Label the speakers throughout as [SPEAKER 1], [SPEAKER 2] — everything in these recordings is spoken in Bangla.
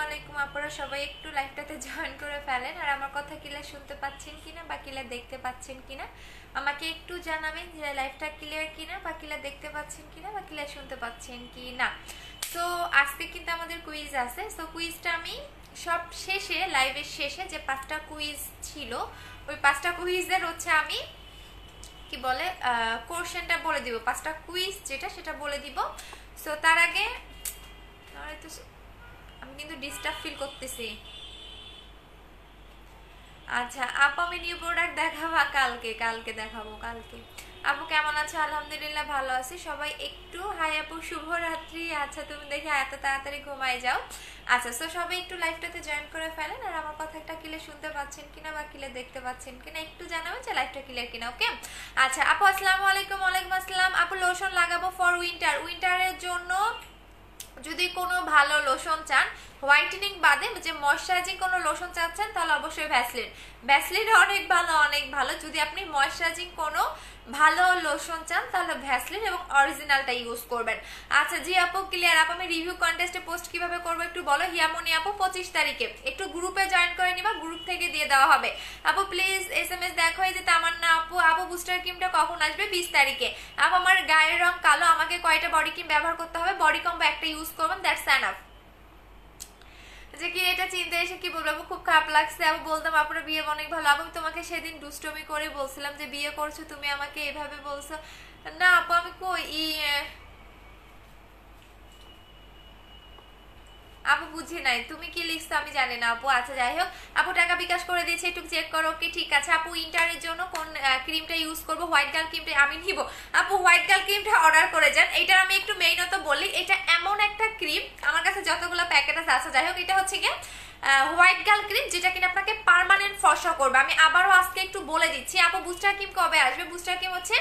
[SPEAKER 1] আলাইকুম আপনারা সবাই একটু লাইভটাতে জয়েন করে ফেলেন আর আমার কথা ক্লিয়ার শুনতে পাচ্ছেন কিনা বা ক্লিয়ার দেখতে পাচ্ছেন কিনা আমাকে একটু জানাবেন যে লাইভটা ক্লিয়ার কিনা বা ক্লিয়ার দেখতে পাচ্ছেন কিনা বা ক্লিয়ার শুনতে পাচ্ছেন কিনা। তো আজকে কিন্তু আমাদের কুইজ আছে। সো কুইজটা আমি সব শেষে লাইভের শেষে যে 5টা কুইজ ছিল ওই 5টা কুইজের হচ্ছে আমি কি বলে কোশ্চেনটা বলে দিব, 5টা কুইজ যেটা সেটা বলে দিব। সো তার আগে আমি কিন্তু ডিস্টার্ব ফিল করতেছি। আচ্ছা আপু আমি নিউ প্রোডাক্ট দেখাবো কালকে দেখাবো কালকে। আপু কেমন আছো? আলহামদুলিল্লাহ ভালো আছি। সবাই একটু হাই আপু শুভরাত্রি। আচ্ছা তুমি দেখে এত তাড়াতাড়ি ঘুমায় যাও। আচ্ছা সো সবাই একটু লাইভটাতে জয়েন করে ফেলেন আর আমার কথা একটা ক্লিয়ার শুনতে পাচ্ছেন কিনা বা ক্লিয়ার দেখতে পাচ্ছেন কিনা একটু জানাবেন যে লাইভটা ক্লিয়ার কিনা। ওকে আচ্ছা আপু আসসালামু আলাইকুম। ওয়ালাইকুম আসসালাম। আপু লোশন লাগাবো ফর উইন্টারের জন্য যদি কোনো ভালো লোশন চান হোয়াইটেনিং বাদে যে ময়শ্চারাইজিং কোনো লোশন চাচ্ছেন তাহলে অবশ্যই ভ্যাসলিন অনেক ভালো। যদি আপনি ময়শ্চারাইজিং কোনো ভালো লোশন চান তাহলে ভ্যাসলিন এবং অরিজিনালটা ইউজ করবেন। আচ্ছা জি আপু ক্লিয়ার। আপু আমি রিভিউ কন্টেস্টে পোস্ট কিভাবে করবো একটু বলো। হিয়ামনি আপু 25 তারিখে একটু গ্রুপে জয়েন করে নিবা, গ্রুপ থেকে দিয়ে দেওয়া হবে। আপু প্লিজ SMS দেখো। এই যে তামান্না আপু বুস্টার ক্রিমটা কখন আসবে? 20 তারিখে। আপু আমার গায়ের রং কালো, আমাকে কয়টা বডি ক্রিম ব্যবহার করতে হবে? বডি কম্বো একটা ইউজ করবেন, দ্যাটস এনাফ। যে কি এটা চিন্তা এসে কি বলবো, খুব খারাপ লাগছে। আমি বলতাম আপনার বিয়ে অনেক ভালো। আমি তোমাকে সেদিন দুষ্টমি করে বলছিলাম যে বিয়ে করছো, তুমি আমাকে এভাবে বলছো। না আপু আমি কই আপু বুঝি নাই তুমি কি লিখছো আমি জানি না আপু। আচ্ছা যাই হোক আপু টাকা বিকাশ করে দিয়েছে, একটু চেক করো। ওকে ঠিক আছে আপু ইন্টারের জন্য কোন ক্রিমটা ইউজ করবো? হোয়াইট গার্ল ক্রিমটা আমি নিব। আপু হোয়াইট গার্ল ক্রিমটা অর্ডার করে যান। এটার আমি একটু মেইনত বলি, এটা এমন একটা ক্রিম আমার কাছে যতগুলো প্যাকেট আছে। আচ্ছা যাই হোক এটা হচ্ছে গিয়ে হোয়াইট গার্ল ক্রিম যেটা কিনা আপনাকে পার্মানেন্ট ফর্সা করবে। আমি আবারও আজকে একটু বলে দিচ্ছি। আপু বুস্টার ক্রিম কবে আসবে? বুস্টার ক্রিম হচ্ছে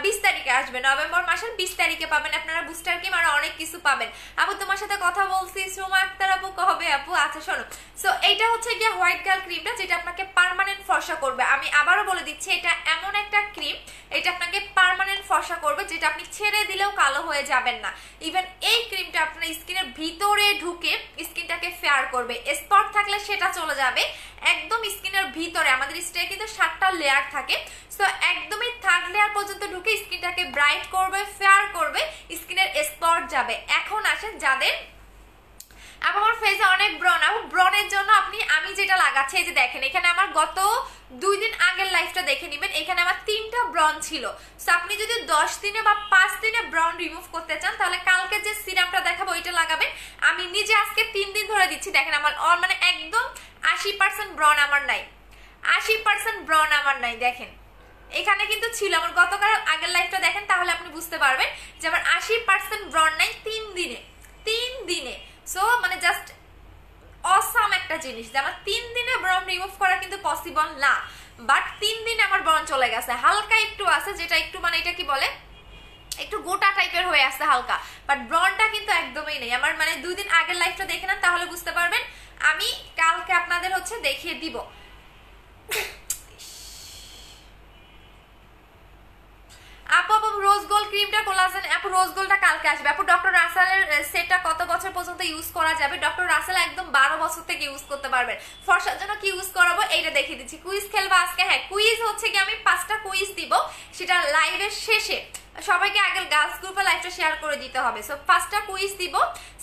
[SPEAKER 1] 20 তারিখে আসবে, নভেম্বর মাসের 20 তারিখে পাবেন আপনারা বুস্টার ক্রিম আর অনেক কিছু পাবেন। আপু তোমার সাথে কথা বলছি সুমা আক্তার আপু কবে? আপু আচ্ছা শোনো, সো এইটা হচ্ছে গিয়ে হোয়াইট গার্ল ক্রিমটা যেটা আপনাকে পার্মানেন্ট ফর্সা করবে। আমি আবারও বলে দিচ্ছি এটা এমন একটা ক্রিম এটা আপনাকে পার্মানেন্ট ফর্সা করবে যেটা আপনি ছেড়ে দিলেও কালো হয়ে যাবেন না। ইভেন এই ক্রিমটা আপনার স্কিনের ভিতরে ঢুকে স্কিনটাকে ফেয়ার করবে, স্পট থাকলে সেটা চলে যাবে একদম স্কিনের ভিতরে। আমাদের স্কিনে কিন্তু 7টা লেয়ার থাকে, সো একদমই 3rd লেয়ার পর্যন্ত ঢুকে স্কিনটাকে ব্রাইট করবে, ফেয়ার করবে, স্কিনের স্পট যাবে। এখন আসেন যাদের আপু আমার ফেসে অনেক ব্রন, আপু ব্রনের জন্য আমি যেটা লাগাচ্ছি এই যে দেখেন এখানে আমার গত 2 দিন আগের লাইফটা দেখে নেবেন, এখানে আমার 3টা ব্রন ছিল। সো আপনি যদি 10 দিনে বা 5 দিনে ব্রন রিমুভ করতে চান তাহলে কালকে যে সিরামটা দেখাবো ওইটা লাগাবেন। আমি নিজে আজকে 3 দিন ধরে দিচ্ছি। দেখেন আমার মানে একদম 80% ব্রন আমার নাই, 80% ব্রন আমার নাই। দেখেন এখানে কিন্তু ছিল আমার গতকাল আগের লাইফটা দেখেন তাহলে আপনি বুঝতে পারবেন যে আমার 80% ব্রন নাই 3 দিনে। সো মানে জাস্ট অসাম একটা জিনিস যে আমার 3 দিনে ব্রন রিমুভ করা কিন্তু পসিবল না, বাট 3 দিনে আমার ব্রন চলে গেছে। হালকা একটু আছে যেটা একটু মানে এটা কি বলে একটু গোটা টাইপের হয়ে আসছে হালকা, বাট ব্রনটা কিন্তু একদমই নেই আমার। মানে 2 দিন আগের লাইফটা দেখে নেন তাহলে বুঝতে পারবেন। আমি কালকে আপনাদের হচ্ছে দেখিয়ে দিব। আপু রোজ গোল্ড ক্রিমটা কোলাজেন, আপু রোজ গোল্ডটা কালকে আসবে। আপু ডক্টর রাসেলের সেটটা কত বছর পর্যন্ত ইউজ করা যাবে? ডক্টর রাসেল একদম 12 বছর থেকে ইউজ করতে পারবেন। ফর্সার জন্য কি ইউজ করাবো এইটা দেখিয়ে দিচ্ছি। কুইজ খেলবো আজকে। হ্যাঁ কুইজ হচ্ছে কি আমি 5টা কুইজ দিব, সেটা লাইভের শেষে সবাইকে আগে গার্লস গ্রুপে লাইভটা শেয়ার করে দিতে হবে। সো 5টা কুইজ দিব,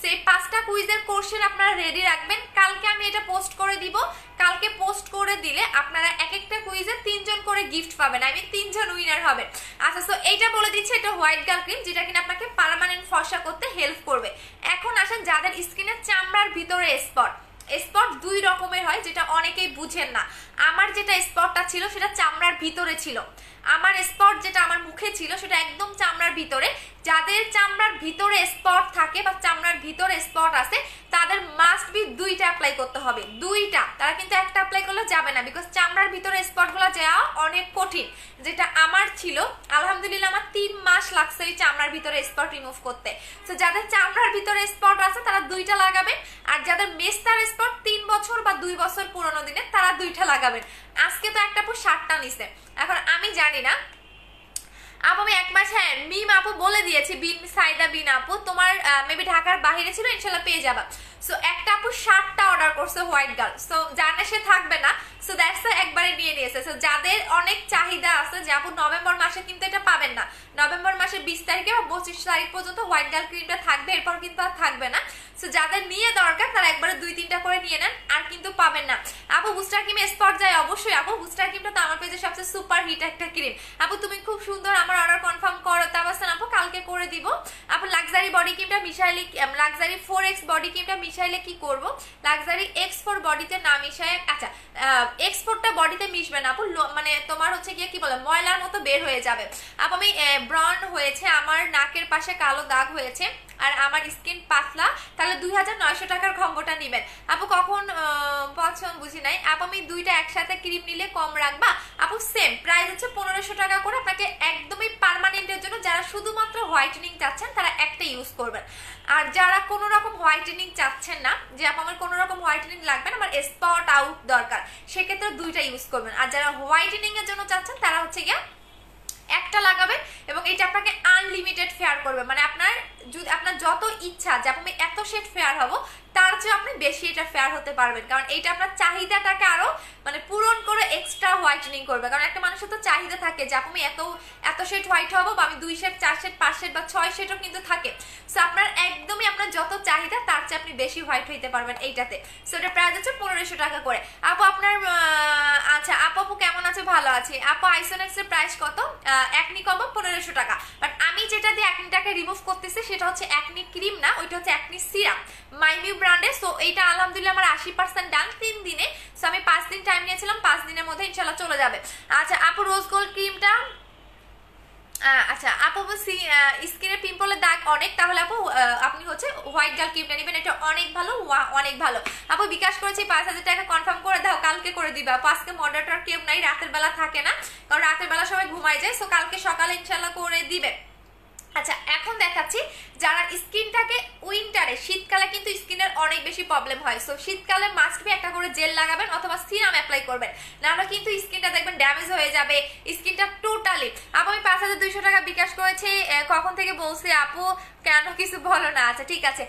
[SPEAKER 1] সেই 5টা কুইজের কোশ্চেন আপনারা রেডি রাখবেন। কালকে আমি এটা পোস্ট করে দিব, কালকে পোস্ট করে দিলে আপনারা এক একটা কুইজে 3 জন করে গিফট পাবেন। আমি 3 জন উইনার হবেন। আচ্ছা সো এইটা বলে দিচ্ছি এটা হোয়াইট গার্ল ক্রিম যেটা কিনা আপনাকে পার্মানেন্ট ফর্সা করতে হেল্প করবে। এখন আসেন যাদের স্কিনের চামড়ার ভিতরে স্পট 2 রকমের হয় যেটা অনেকেই বুঝেন না। আমার যেটা স্পটটা ছিল সেটা চামড়ার ভিতরে ছিল, আমার স্পট যেটা আমার মুখে ছিল সেটা একদম চামড়ার ভিতরে। যাদের চামড়ার ভিতরে স্পট থাকে বা চামড়ার ভিতরে স্পট আছে তাদের মাস্ট বি 2টা অ্যাপ্লাই করতে হবে, 2টা। তারা কিন্তু একটা অ্যাপ্লাই করলে যাবে না, বিকজ চামড়ার ভিতরে স্পটগুলো যাওয়া অনেক কঠিন। যেটা আমার ছিল আলহামদুলিল্লাহ আমার 3 মাস লাগছে এই চামড়ার ভিতরে স্পট রিমুভ করতে। তো যাদের চামড়ার ভিতরে স্পট আছে তারা 2টা লাগাবেন, আর যাদের মেস্তার স্পট 3 বছর বা 2 বছর পুরনো দিনে তারা 2টা লাগাবেন। আজকে তো একটা 7টা নিছে। এখন আমি জানি না আপু আমি 1 মাস, হ্যাঁ মিম আপু বলে দিয়েছি, বিন সাইদা বিন আপু তোমার মেবি ঢাকার বাইরে ছিল, ইনশাল্লাহ পেয়ে যাবা। সো একটা আপু 7টা অর্ডার করছে হোয়াইট গার্ল, সো জানে সে থাকবে না, সো দ্যাটস একবারে নিয়ে নিয়েছে। সো যাদের অনেক চাহিদা আছে যে আপু নভেম্বর মাসে কিন্তু এটা পাবেন না, নভেম্বর মাসের 20 তারিখে বা 25 তারিখ পর্যন্ত হোয়াইট গার্ল ক্রিমটা থাকবে, এরপর কিন্তু আর থাকবে না। সো যাদের নিয়ে দরকার তারা একবারে 2-3টা করে নিয়ে নেন, আর কিন্তু পাবেন না। আপু বুস্টার ক্রিম স্পট যায় অবশ্যই আপু, বুস্টার ক্রিমটা তো আমার পেজে সবচেয়ে সুপার হিট একটা ক্রিম। আপু তুমি খুব সুন্দর, আমার অর্ডার কনফার্ম করো তাবাসান আপু, কালকে করে দিব। আপু লাক্সারি বডি ক্রিমটা মিশাইলে, লাক্সারি 4X বডি ক্রিমটা মিশাইলে কি করব? লাক্সারি X4 বডিতে না মিশায়, আচ্ছা X4টা বডিতে মিশবে না আপু, মানে তোমার হচ্ছে গিয়ে কি বলে ময়লার মতো বের হয়ে যাবে। আপু আমি ব্রন হয়েছে, আমার নাকের পাশে কালো দাগ হয়েছে, আর আমার স্কিন পাতলা, তাহলে 2900 টাকার কম্বোটা নেবেন। আপু কখন পছন্দ বুঝি নাই আপু, আমি দুইটা একসাথে ক্রিম নিলে কম রাখবা? আপু সেম প্রাইস হচ্ছে 1500 টাকা করে, আপনাকে একদমই পার্মানেন্টের জন্য, যারা শুধুমাত্র হোয়াইটেনিং চাচ্ছেন তারা একটা ইউজ করবেন, আর যারা কোনো রকম হোয়াইটেনিং চাচ্ছেন না, যে আপু আমার কোনো রকম হোয়াইটেনিং লাগবে না, আমার স্পট আউট দরকার, সেক্ষেত্রে দুইটা ইউজ করবেন। আর যারা হোয়াইটেনিং এর জন্য চাচ্ছেন তারা হচ্ছে গিয়া একটা লাগাবেন, এবং এটা আপনাকে আনলিমিটেড ফেয়ার করবে, মানে আপনার যদি আপনার যত ইচ্ছা যে আমি এত শেড ফেয়ার হব, তার চেয়ে আপনি বেশি এটা ফেয়ার হতে পারবেন, কারণ এইটা আপনার চাহিদাটাকে আরো মানে পূরণ করে এক্সট্রা হোয়াইটেনিং করবে। কারণ একটা মানুষের তো চাহিদা থাকে যে আমি এত শেড হোয়াইট হবো, বা আমি 2 শেড 4 শেড 5 শেড বা 6 শেডও কিন্তু থাকে। সো আপনার একদমই আপনার যত চাহিদা তার চেয়ে আপনি বেশি হোয়াইট হইতে পারবেন এইটাতে। সো এটা প্রাইস হচ্ছে 1500 টাকা করে। আপু আপনার আচ্ছা আপু কেমন আছে? ভালো আছে আপু। আইসোনেক্স এর প্রাইস কত? একনি কম্বো 1500 টাকা, বাট আমি যেটা দিয়ে একনিটাকে রিমুভ করতেছি সেটা হচ্ছে একনি ক্রিম না, ওইটা হচ্ছে একনি সিরাম, মাইমিউ ব্র্যান্ডে। সো এইটা আলহামদুলিল্লাহ আমার 80% ডান 3 দিনে। সো আমি 5 দিন টাইম নিয়েছিলাম, 5 দিনের মধ্যে ইনশাল্লাহ চলে যাবে। আচ্ছা আপু রোজ গোল্ড ক্রিমটা, আচ্ছা আপু স্কিনের পিম্পলের দাগ অনেক, তাহলে আপু আপনি হচ্ছে হোয়াইট গার্ল ক্রিমটা নেবেন, এটা অনেক ভালো, অনেক ভালো। আপু বিকাশ করেছি 5000 টাকা, কনফার্ম করে দাও, কালকে করে দিবা। আপু আজকে মডারেটর কেউ নাই, রাতের বেলা থাকে না, কারণ রাতের বেলা সবাই ঘুমায় যায়। সো কালকে সকালে ইনশাল্লাহ করে দিবে। আচ্ছা এখন দেখাচ্ছি যারা স্কিনটাকে উইন্টারে, শীতকালে কিন্তু স্কিনের অনেক বেশি প্রবলেম হয়, সো শীতকালে মাস্ট বি একটা করে জেল লাগাবেন অথবা সিরাম অ্যাপ্লাই করবেন, নাহলে কিন্তু স্কিনটা দেখবেন ড্যামেজ হয়ে যাবে স্কিনটা টোটালি। আপু আমি 5200 টাকা বিকাশ করেছি, কখন থেকে বলছি আপু কেন কিছু বলো না? আচ্ছা ঠিক আছে।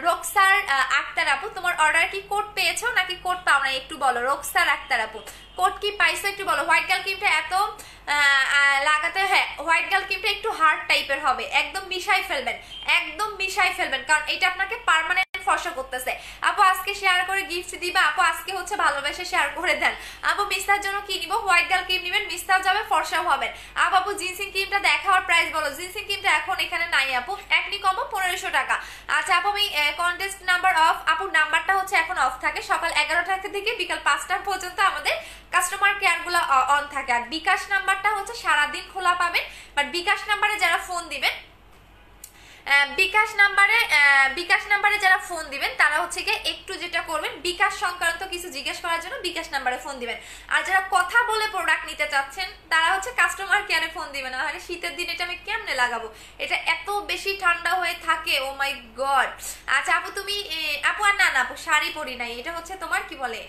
[SPEAKER 1] রোকসার আক্তার আপু, তোমার অর্ডার কি কোড পেয়েছো নাকি কোড পাও না একটু বলো। রোকসার আক্তার আপু কোড কি পাইছো একটু বলো। হোয়াইট গার্ল ক্রিমটা এত লাগাতে, হ্যাঁ হোয়াইট গার্ল ক্রিমটা একটু হার্ড টাইপের হবে, একদম মিশাই ফেলবেন, একদম মিশাই ফেলবেন, কারণ এটা আপনাকে পার্মানেন্ট ফর্সা করতেছে। আপু আজকে শেয়ার করে গিফট দিবা? আপু আজকে হচ্ছে ভালোবেসে শেয়ার করে দেন। আপু মিস্তার জন্য কি নিব? হোয়াইট গার্ল ক্রিম নিবেন, মিস্তাও যাবে, ফর্সাও হবেন। আপু জিনসিং ক্রিমটা দেখাওয়ার প্রাইস বলো। জিনসিং ক্রিমটা এখন এখানে নাই আপু, একনি কম্বো 1500 টাকা। আচ্ছা আপু আমি কন্টেস্ট নাম্বার অফ, আপু নাম্বারটা হচ্ছে এখন অফ থাকে, সকাল 11টা থেকে বিকাল 5টা পর্যন্ত আমাদের কাস্টমার কেয়ার গুলো অন থাকে, আর বিকাশ নাম্বারটা হচ্ছে সারাদিন খোলা পাবেন, বাট বিকাশ নাম্বারে যারা ফোন দিবেন, বিকাশ নাম্বারে যারা ফোন দিবেন তারা হচ্ছে গিয়ে একটু যেটা করবেন, বিকাশ সংক্রান্ত কিছু জিজ্ঞেস করার জন্য বিকাশ নাম্বারে ফোন দিবেন, আর যারা কথা বলে প্রোডাক্ট নিতে চাচ্ছেন তারা হচ্ছে কাস্টমার কেয়ারে ফোন দিবেন। নাহলে শীতের দিন এটা আমি কেমনে লাগাবো, এটা এত বেশি ঠান্ডা হয়ে থাকে, ও মাই গড। আচ্ছা আপু তুমি আপু আর না আপু শাড়ি পরি নাই, এটা হচ্ছে তোমার কি বলে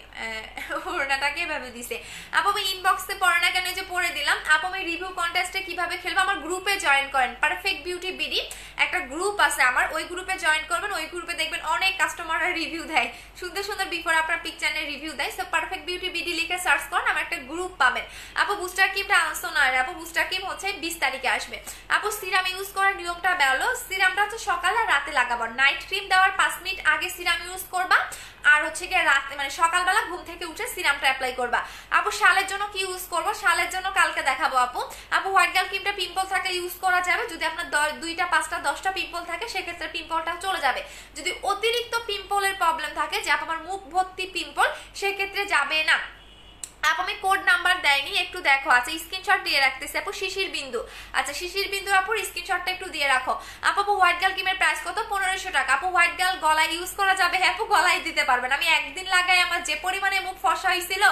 [SPEAKER 1] ওড়নাটাকে ভাবে দিছে। আপু আমি ইনবক্সে পড়ে না কেন, যে পড়ে দিলাম। আপু আমি রিভিউ কন্টেস্টে কিভাবে খেলবো? আমার গ্রুপে জয়েন করেন, পারফেক্ট বিউটি বিডি একটা গ্রুপ আছে আমার, ওই গ্রুপে জয়েন করবেন, ওই গ্রুপে দেখবেন অনেক কাস্টমাররা রিভিউ দেয়, সুন্দর সুন্দর বিফোর আপনার পিকচারের রিভিউ দেয়। সো পারফেক্ট বিউটি বিডি লিখে সার্চ করেন, আমার একটা গ্রুপ পাবেন। আপু বুস্টার ক্রিমটা আসতো না, আপু বুস্টার ক্রিম হচ্ছে 20 তারিখে আসবে। আপু সিরাম ইউজ করার নিয়মটা বলো। সিরামটা হচ্ছে সকালে আর রাতে লাগাবো, নাইট ক্রিম দেওয়ার 5 মিনিট আগে সিরাম ইউজ করবা, আর হচ্ছে গিয়ে রাতে মানে সকালবেলা ঘুম থেকে উঠে সিরামটা অ্যাপ্লাই করবা। আপু শালের জন্য কি ইউজ করবো? শালের জন্য কালকে দেখাবো আপু। আপু হোয়াইট গার্ল ক্রিমটা পিম্পল থাকে ইউজ করা যাবে, যদি আপনার 2টা 5টা 10টা পিম্পল থাকে সেক্ষেত্রে পিম্পলটা চলে যাবে। যদি অতিরিক্ত পিম্পলের প্রবলেম থাকে, যে আমার মুখ ভর্তি পিম্পল, সেক্ষেত্রে যাবে না। আপু আমি কোড নাম্বার দেয়নি, একটু দেখো। আচ্ছা স্ক্রিনশট দিয়ে রাখতেছি আপু। শিশির বিন্দু, আচ্ছা শিশির বিন্দু আপুর স্ক্রিনশটটা একটু দিয়ে রাখো। আপু হোয়াইট গার্ল ক্রিমের প্রাইস কত? 1500 টাকা। আপু হোয়াইট গার্ল গলায় ইউজ করা যাবে? হ্যাঁ আপু গলায় দিতে পারবেন। আমি একদিন লাগাই আমার যে পরিমাণে মুখ ফর্সা হয়েছিল,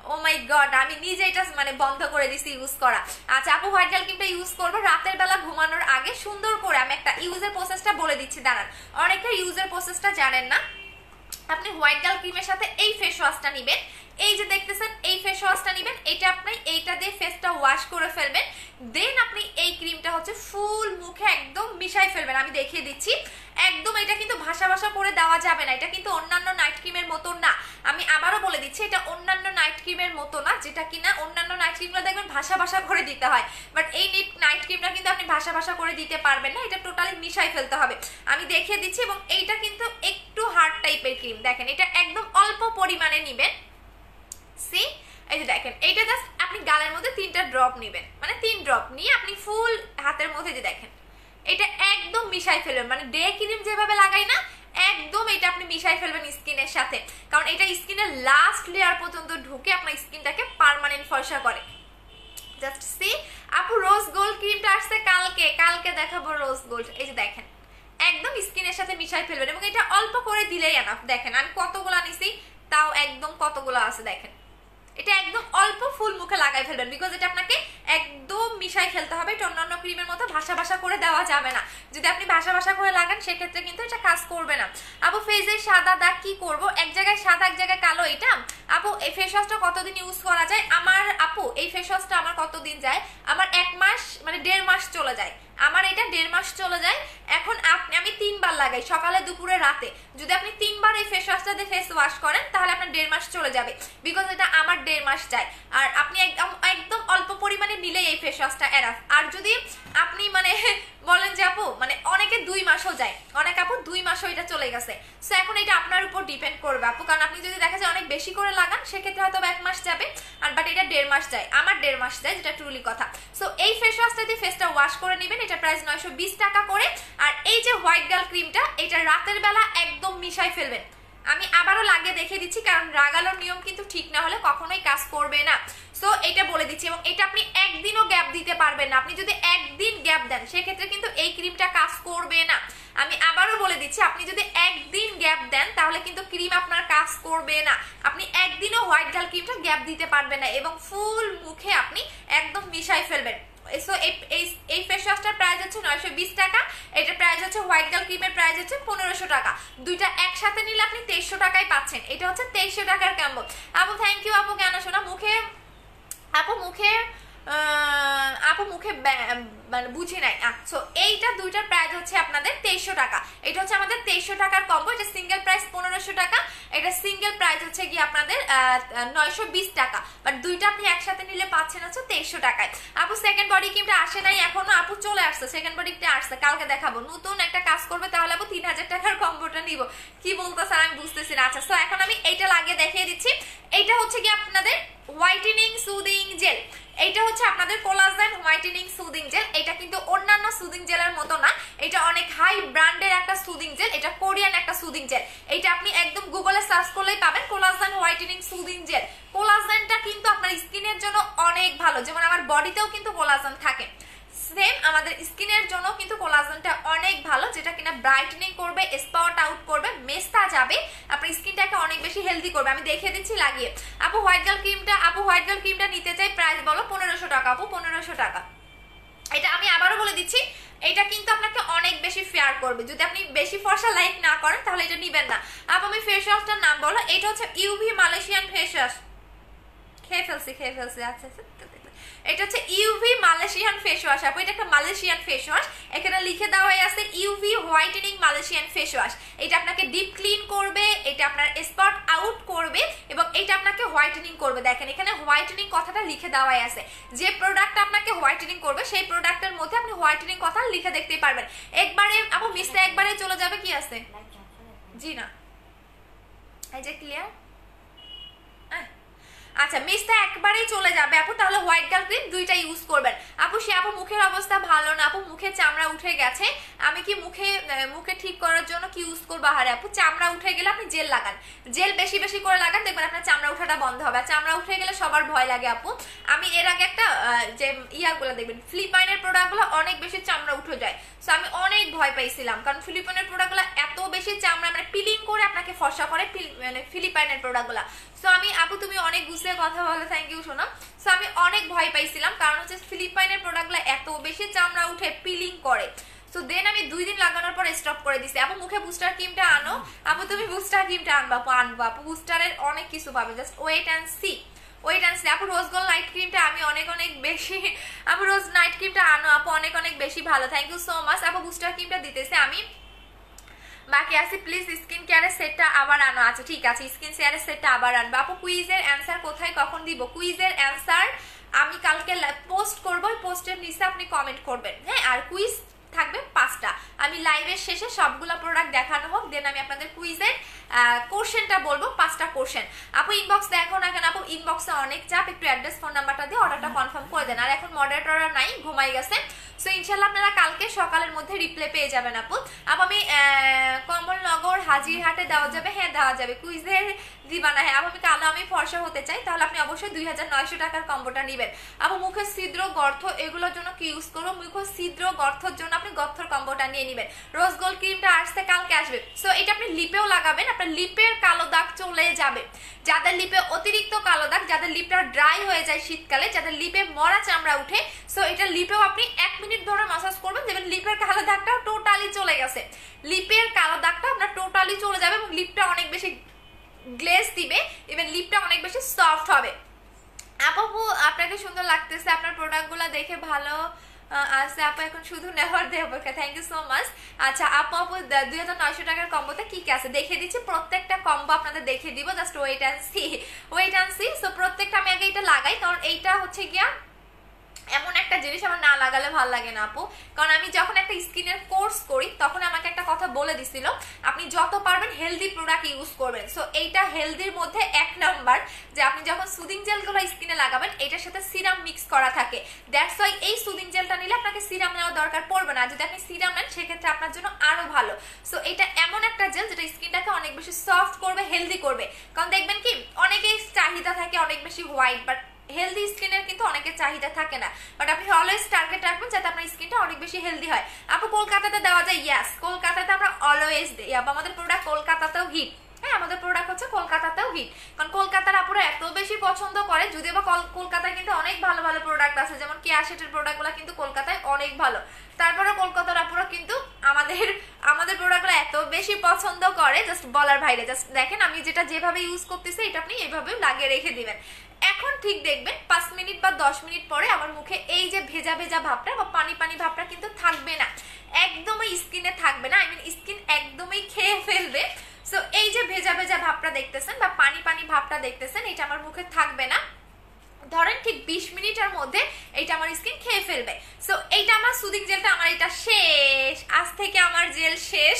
[SPEAKER 1] ও মাই গড, আমি নিজে এটা মানে বন্ধ করে দিছি ইউজ করা। আচ্ছা আপু হোয়াইট গার্ল ক্রিমটা ইউজ করবো রাতের বেলা ঘুমানোর আগে সুন্দর করে। আমি একটা ইউজের প্রসেসটা বলে দিচ্ছি, দাঁড়ান, অনেকে ইউজের প্রসেসটা জানেন না। আপনি হোয়াইট গার্ল ক্রিমের সাথে এই ফেস ওয়াশটা নেবেন, এই যে দেখতেছেন এই ফেস ওয়াশটা নেবেন, এটা আপনি এইটা দিয়ে ফেসটা ওয়াশ করে ফেলবেন, দেন আপনি এই ক্রিমটা হচ্ছে ফুল মুখে একদম মিশাই ফেলবেন। আমি দেখিয়ে দিচ্ছি, একদম এটা কিন্তু ভাসা ভাসা করে দেওয়া যাবে না, এটা কিন্তু অন্যান্য নাইট ক্রিমের মতো না। আমি আবারও বলে দিচ্ছি, এটা অন্যান্য নাইট ক্রিমের মতো না, যেটা কিনা অন্যান্য নাইট ক্রিমগুলো দেখবেন ভাসা ভাসা করে দিতে হয়, বাট এই নাইট ক্রিমটা কিন্তু আপনি ভাসা ভাসা করে দিতে পারবেন না, এটা টোটালি মিশাই ফেলতে হবে। আমি দেখিয়ে দিচ্ছি, এবং এইটা কিন্তু একটু হার্ড টাইপের ক্রিম, দেখেন এটা একদম অল্প পরিমাণে নেবেন। সি এই যে দেখেন, এইটা জাস্ট আপনি গালের মধ্যে 3টা ড্রপ নেবেন, মানে 3 ড্রপ নিয়ে আপনি ফুল হাতের মধ্যে যে দেখেন এটা একদম মিশাই ফেলবেন, মানে ডে ক্রিম যেভাবে লাগাই না একদম এটা আপনি মিশাই ফেলবেন স্কিনের সাথে, কারণ এটা স্কিনের লাস্ট লেয়ার পর্যন্ত ঢুকে আপনার স্কিনটাকে পার্মানেন্ট ফর্সা করে। জাস্ট সি আপু রোজ গোল্ড ক্রিমটা আসছে কালকে দেখাবো রোজ গোল্ড। এই যে দেখেন একদম স্কিনের সাথে মিশাই ফেলবেন, এবং এটা অল্প করে দিলেই এনাফ। দেখেন আমি কতগুলো নিছি, তাও একদম কতগুলো আছে দেখেন, এটা একদম অল্প ফুল মুখে লাগাই ফেলবেন, বিকজ এটা আপনাকে একদম মিশাই ফেলতে হবে, এটা অন্যান্য ক্রিমের মতো ভাসা ভাসা করে দেওয়া যাবে না। যদি আপনি ভাসা ভাসা করে লাগান সেক্ষেত্রে কিন্তু এটা কাজ করবে না। আপু ফেসে সাদা দাগ কি করব? এক জায়গায় সাদা এক জায়গায় কালো, এটা আপু এই ফেস ওয়াশটা কতদিন ইউজ করা যায়? আমার আপু এই ফেস ওয়াশটা আমার কতদিন যায়, আমার 1 মাস মানে 1.5 মাস চলে যায়, আমার এটা 1.5 মাস চলে যায়। এখন আমি 3 বার লাগাই, সকালে দুপুরে রাতে। যদি আপনি 3 বার এই ফেস ওয়াশটা দিয়ে ফেস ওয়াশ করেন তাহলে আপনার 1.5 মাস চলে যাবে, বিকজ এটা আমার 1.5 মাস যায়। আর আপনি একদম অল্প পরিমাণে নিলেই এই ফেস ওয়াশটা এনাফ। আর যদি আপনি মানে বলেন যে আপু মানে অনেকে 2 মাসও যায়, অনেক আপু 2 মাসও এটা চলে গেছে। সো এখন এটা আপনার উপর ডিপেন্ড করবে আপু, কারণ আপনি যদি দেখা যায় অনেক বেশি করে লাগান সেক্ষেত্রে হয়তো 1 মাস যাবে, আর বাট এটা 1.5 মাস যায়, আমার 1.5 মাস যায়, যেটা ট্রুলি কথা। সো এই ফেস ওয়াশটা দিয়ে ফেসটা ওয়াশ করে নেবেন, এটা প্রাইস 920 টাকা করে। আর এই যে হোয়াইট গার্ল ক্রিমটা, এটা রাতের বেলা একদম মিশাই ফেলবেন। আমি আবারও লাগিয়ে দেখিয়ে দিচ্ছি, কারণ রাগালোর নিয়ম কিন্তু ঠিক না হলে কখনোই কাজ করবে না। সো এটা বলে দিচ্ছি, এবং এটা আপনি একদিনও গ্যাপ দিতে পারবেন না। আপনি যদি একদিন গ্যাপ দেন সেক্ষেত্রে কিন্তু এই ক্রিমটা কাজ করবে না। আমি আবারও বলে দিচ্ছি, আপনি যদি একদিন গ্যাপ দেন তাহলে কিন্তু ক্রিম আপনার কাজ করবে না। আপনি একদিনও হোয়াইট গার্ল ক্রিমটা গ্যাপ দিতে পারবেন না, এবং ফুল মুখে আপনি একদম মিশাই ফেলবেন। সো এই ফেস ওয়াশটার প্রাইস হচ্ছে 920 টাকা, এটার প্রাইস হচ্ছে হোয়াইট গার্ল ক্রিমের প্রাইস হচ্ছে 1500 টাকা। দুইটা একসাথে নিলে আপনি 2300 টাকায় পাচ্ছেন, এটা হচ্ছে 2300 টাকার কম্বো। আপু থ্যাংক ইউ আপু, কেন শোনা মুখে আপু মুখে মানে বুঝি নাই। সো এইটা দুইটার প্রাইস হচ্ছে আপনাদের 2300 টাকা, এটা হচ্ছে আমাদের 2300 টাকার কম্বো। এটা সিঙ্গেল প্রাইস 1500 টাকা, এটা সিঙ্গেল প্রাইস হচ্ছে কি আপনাদের 920 টাকা, বাট দুইটা আপনি একসাথে নিলে পাচ্ছেন হচ্ছে 2300 টাকায়। আপু সেকেন্ড বডি ক্রিমটা আসে নাই এখনো, আপু চলে আসছে, সেকেন্ড বডি ক্রিমটা আসছে, কালকে দেখাবো। নতুন একটা কাজ করবে তাহলে আপু 3000 টাকার কম্বোটা নিব, কি বলতো স্যার আমি বুঝতেছি না। আচ্ছা, সো এখন আমি এইটা লাগিয়ে দেখিয়ে দিচ্ছি। এইটা হচ্ছে কি আপনাদের হোয়াইটেনিং সুদিং জেল, এইটা হচ্ছে আপনাদের কোলাজেন হোয়াইটেনিং সুদিং জেল। এটা কিন্তু অন্যান্য সুদিং জেলের মতো না, এটা অনেক হাই ব্র্যান্ডের একটা সুদিং জেল, এটা কোরিয়ান একটা সুদিং জেল। এটা আপনি একদম গুগলে সার্চ করলেই পাবেন কোলাজেন হোয়াইটেনিং সুদিং জেল। কোলাজেনটা কিন্তু আপনার স্কিনের জন্য অনেক ভালো, যেমন আমার বডিতেও কিন্তু কোলাজেন থাকে, সেম আমাদের স্কিনের জন্য কিন্তু কোলাজেনটা অনেক ভালো, যেটা কিনা ব্রাইটনিং করবে, স্পট আউট করবে, মেস্তা যাবে, আপনার স্কিনটাকে অনেক বেশি হেলদি করবে। আমি দেখিয়ে দিচ্ছি লাগিয়ে। আপু হোয়াইট গার্ল ক্রিমটা নিতে চাই, প্রাইস বলো 1500 টাকা। আপু 1500 টাকা। এটা আমি আবারও বলে দিচ্ছি, এটা কিন্তু আপনাকে অনেক বেশি ফেয়ার করবে। যদি আপনি বেশি ফর্সা লাইক না করেন তাহলে এটা নিবেন না। আপু আমি ফেস ওয়াশটার নাম বলো। এটা হচ্ছে ইউভি মালয়েশিয়ান ফেস ওয়াশ। খেয়ে ফেলছি। আচ্ছা, এটা হচ্ছে ইউভি মালয়েশিয়ান ফেস ওয়াশ। আপু এটা একটা মালয়েশিয়ান ফেস ওয়াশ, এখানে লিখে দেওয়া আছে UV whitening Malaysian face wash. এটা আপনাকে ডিপ ক্লিন করবে, এটা আপনার স্পট আউট করবে, এবং এটা আপনাকে হোয়াইটেনিং করবে। দেখেন এখানে হোয়াইটেনিং কথাটা লিখে দেওয়া আছে, যে প্রোডাক্টটা আপনাকে হোয়াইটেনিং করবে সেই প্রোডাক্টের মধ্যে আপনি হোয়াইটেনিং কথা লিখে দেখতেই পারবেন। একবারে আপু মিস্টে একবারে চলে যাবে, কি আছে জি না, এই যে ক্লিয়ার। আচ্ছা, মিস্টটা একবারেই চলে যাবে আপু, তাহলে হোয়াইট গার্ল ক্রিম দুইটা ইউজ করবেন। আপু সে আপু মুখের অবস্থা ভালো না আপু, মুখে চামড়া উঠে গেছে, আমি কি মুখে ঠিক করার জন্য কি ইউজ করবো? আরে আপু চামড়া উঠে গেলে আপনি জেল লাগান, জেল বেশি বেশি করে লাগান, দেখবেন আপনার চামড়া উঠাটা বন্ধ হবে। চামড়া উঠে গেলে সবার ভয় লাগে আপু। আমি এর আগে একটা যে ইয়াগুলো দেখবেন ফিলিপাইনের প্রোডাক্টগুলো অনেক বেশি চামড়া উঠে যায়, সো আমি অনেক ভয় পাইছিলাম, কারণ ফিলিপাইনের প্রোডাক্টগুলো এত বেশি চামড়া মানে পিলিং করে আপনাকে ফর্সা করে, মানে ফিলিপাইনের প্রোডাক্টগুলো। সো আমি আপু তুমি অনেক বুঝতে কথা বলো, থ্যাংক ইউ শোনা। সো আমি অনেক ভয় পাইছিলাম, কারণ হচ্ছে ফিলিপাইনের প্রোডাক্টগুলো এত বেশি চামড়া উঠে পিলিং করে। সো দেন আমি 2 দিন লাগানোর পর স্টপ করে দিছি। আপু মুখে বুস্টার ক্রিমটা আনো, আপু তুমি বুস্টার ক্রিমটা আনবা, আপু বুস্টারের অনেক কিছু পাবে, জাস্ট ওয়েট অ্যান্ড সি। আপু রোজ গোল্ড নাইট ক্রিমটা আমি অনেক বেশি, আপু রোজ নাইট ক্রিমটা আনো আপু, অনেক বেশি ভালো, থ্যাংক ইউ সো মাচ। আপু বুস্টার ক্রিমটা দিতেছে আমি বাকি আছি, প্লিজ স্কিন কেয়ারের সেটটা আবার আনো। আচ্ছা ঠিক আছে, স্কিন কেয়ারের সেটটা আবার আনবো। আপু কুইজের অ্যান্সার কোথায় কখন দিব? কুইজের অ্যান্সার আমি কালকে পোস্ট করবো, পোস্টের নিচে আপনি কমেন্ট করবেন, হ্যাঁ। আর কুইজ থাকবে 5টা, আমি লাইভের শেষে সবগুলো প্রোডাক্ট দেখানো হোক, দেন আমি আপনাদের কুইজের কোশ্চেনটা বলবো, 5টা কোশ্চেন। আপু ইনবক্স দেখো না কেন? আপু ইনবক্সে অনেক চাপ, একটু অ্যাড্রেস ফোন নাম্বারটা দিয়ে অর্ডারটা কনফার্ম করে দেন। আর এখন মডারেটররা নাই, ঘুমাই গেছে, সো ইনশাল্লাহ আপনারা কালকে সকালের মধ্যে রিপ্লে পেয়ে যাবেন। আপু আমি কমলনগর হাজিরহাটে দেওয়া যাবে? হ্যাঁ দেওয়া যাবে। কুইজের দিবা না? হ্যাঁ আপু আমি কালো আমি ফর্সা হতে চাই, তাহলে আপনি অবশ্যই 2900 টাকার কম্বোটা নেবেন। আপু মুখের ছিদ্র গর্ত এগুলোর জন্য কি ইউজ করবো? মুখের ছিদ্র গর্তর জন্য আপনি গর্তর কম্বোটা নিয়ে নেবেন। রোজ গোল্ড ক্রিমটা আসছে, কালকে আসবে, সো এটা আপনি লিপেও লাগাবেন, আপনার লিপের কালো দাগ চলে যাবে। যাদের লিপে অতিরিক্ত কালো দাগ, যাদের লিপটা ড্রাই হয়ে যায় শীতকালে, যাদের লিপে মরা চামড়া উঠে, সো এটা লিপেও আপনি 1 মিনিট ধরে মাসাজ করবেন, দেখবেন লিপের কালো দাগটা টোটালি চলে গেছে। লিপের কালো দাগটা আপনার টোটালি চলে যাবে এবং লিপটা অনেক বেশি গ্লেজ দিবে, ইভেন লিপটা অনেক বেশি সফট হবে। আপু আপনাকে সুন্দর লাগতেছে, আপনার প্রোডাক্টগুলো দেখে ভালো আছে আপু, এখন শুধু নেওয়ার দেওয়া অপেক্ষা, থ্যাংক ইউ সো মাচ। আচ্ছা আপু 2900 টাকার কম্বোতে কি কি আছে দেখিয়ে দিচ্ছি, প্রত্যেকটা কম্বো আপনাদের দেখিয়ে দিব, just wait and see. So প্রত্যেকটা আমি আগে এটা লাগাই, কারণ এইটা হচ্ছে গিয়া এমন একটা জিনিস আমার না লাগালে ভালো লাগে না আপু, কারণ আমি যখন একটা স্কিনের কোর্স করি তখন আমাকে একটা কথা বলে দিছিল, আপনি যত পারবেন হেলদি প্রোডাক্ট ইউজ করবেন। সো এইটা হেলদির মধ্যে 1 নাম্বার, যে আপনি যখন সুদিং জেলগুলো স্কিনে লাগাবেন এটার সাথে সিরাম মিক্স করা থাকে, দ্যাটস ওয়াই এই সুদিং জেলটা নিলে আপনাকে সিরাম নেওয়ার দরকার পড়বে না, যদি আপনি সিরাম নেন সেক্ষেত্রে আপনার জন্য আরো ভালো। সো এটা এমন একটা জেল যেটা স্কিনটাকে অনেক বেশি সফট করবে, হেলদি করবে, কারণ দেখবেন কি অনেকেই চাহিদা থাকে অনেক বেশি হোয়াইট, বাট হেলদি স্কিনের কিন্তু অনেকের চাহিদা থাকে না, বাট আপনি অলওয়েজ টার্গেট রাখবেন যাতে আপনার স্কিনটা অনেক বেশি হেলদি হয়। আপু কলকাতাতে দেওয়া যায়? ইয়াস, কলকাতাতে আমরা অলওয়েজ দিই, আমাদের প্রোডাক্ট কলকাতাতেও হিট, হ্যাঁ আমাদের প্রোডাক্ট হচ্ছে কলকাতাতেও হিট, কারণ কলকাতার আপুরা এত বেশি পছন্দ করে, যদিও বা কলকাতায় কিন্তু অনেক ভালো ভালো প্রোডাক্ট আছে, যেমন কেয়া শেটের প্রোডাক্টগুলো কিন্তু কলকাতায় অনেক ভালো, তারপরে কলকাতার আপুরা কিন্তু আমাদের প্রোডাক্টগুলো এত বেশি পছন্দ করে জাস্ট বলার বাইরে। জাস্ট দেখেন আমি যেটা যেভাবে ইউজ করতেছি এটা আপনি এইভাবেও লাগিয়ে রেখে দিবেন, এখন ঠিক দেখবেন 5 মিনিট বা 10 মিনিট পরে আমার মুখে এই যে ভেজা ভেজা ভাবটা বা পানি পানি ভাবটা কিন্তু থাকবে না, একদমই স্কিনে থাকবে না, স্কিন একদমই খেয়ে ফেলবে। সো এই যে ভেজা ভেজা ভাবটা দেখতেছেন বা পানি পানি ভাবটা দেখতেছেন, এটা আমার মুখে থাকবে না, ধরেন ঠিক 20 মিনিটের মধ্যে এটা আমার স্কিন খেয়ে ফেলবে। সো এইটা আমার সুদিং জেলটা আমার এটা শেষ, আজ থেকে আমার জেল শেষ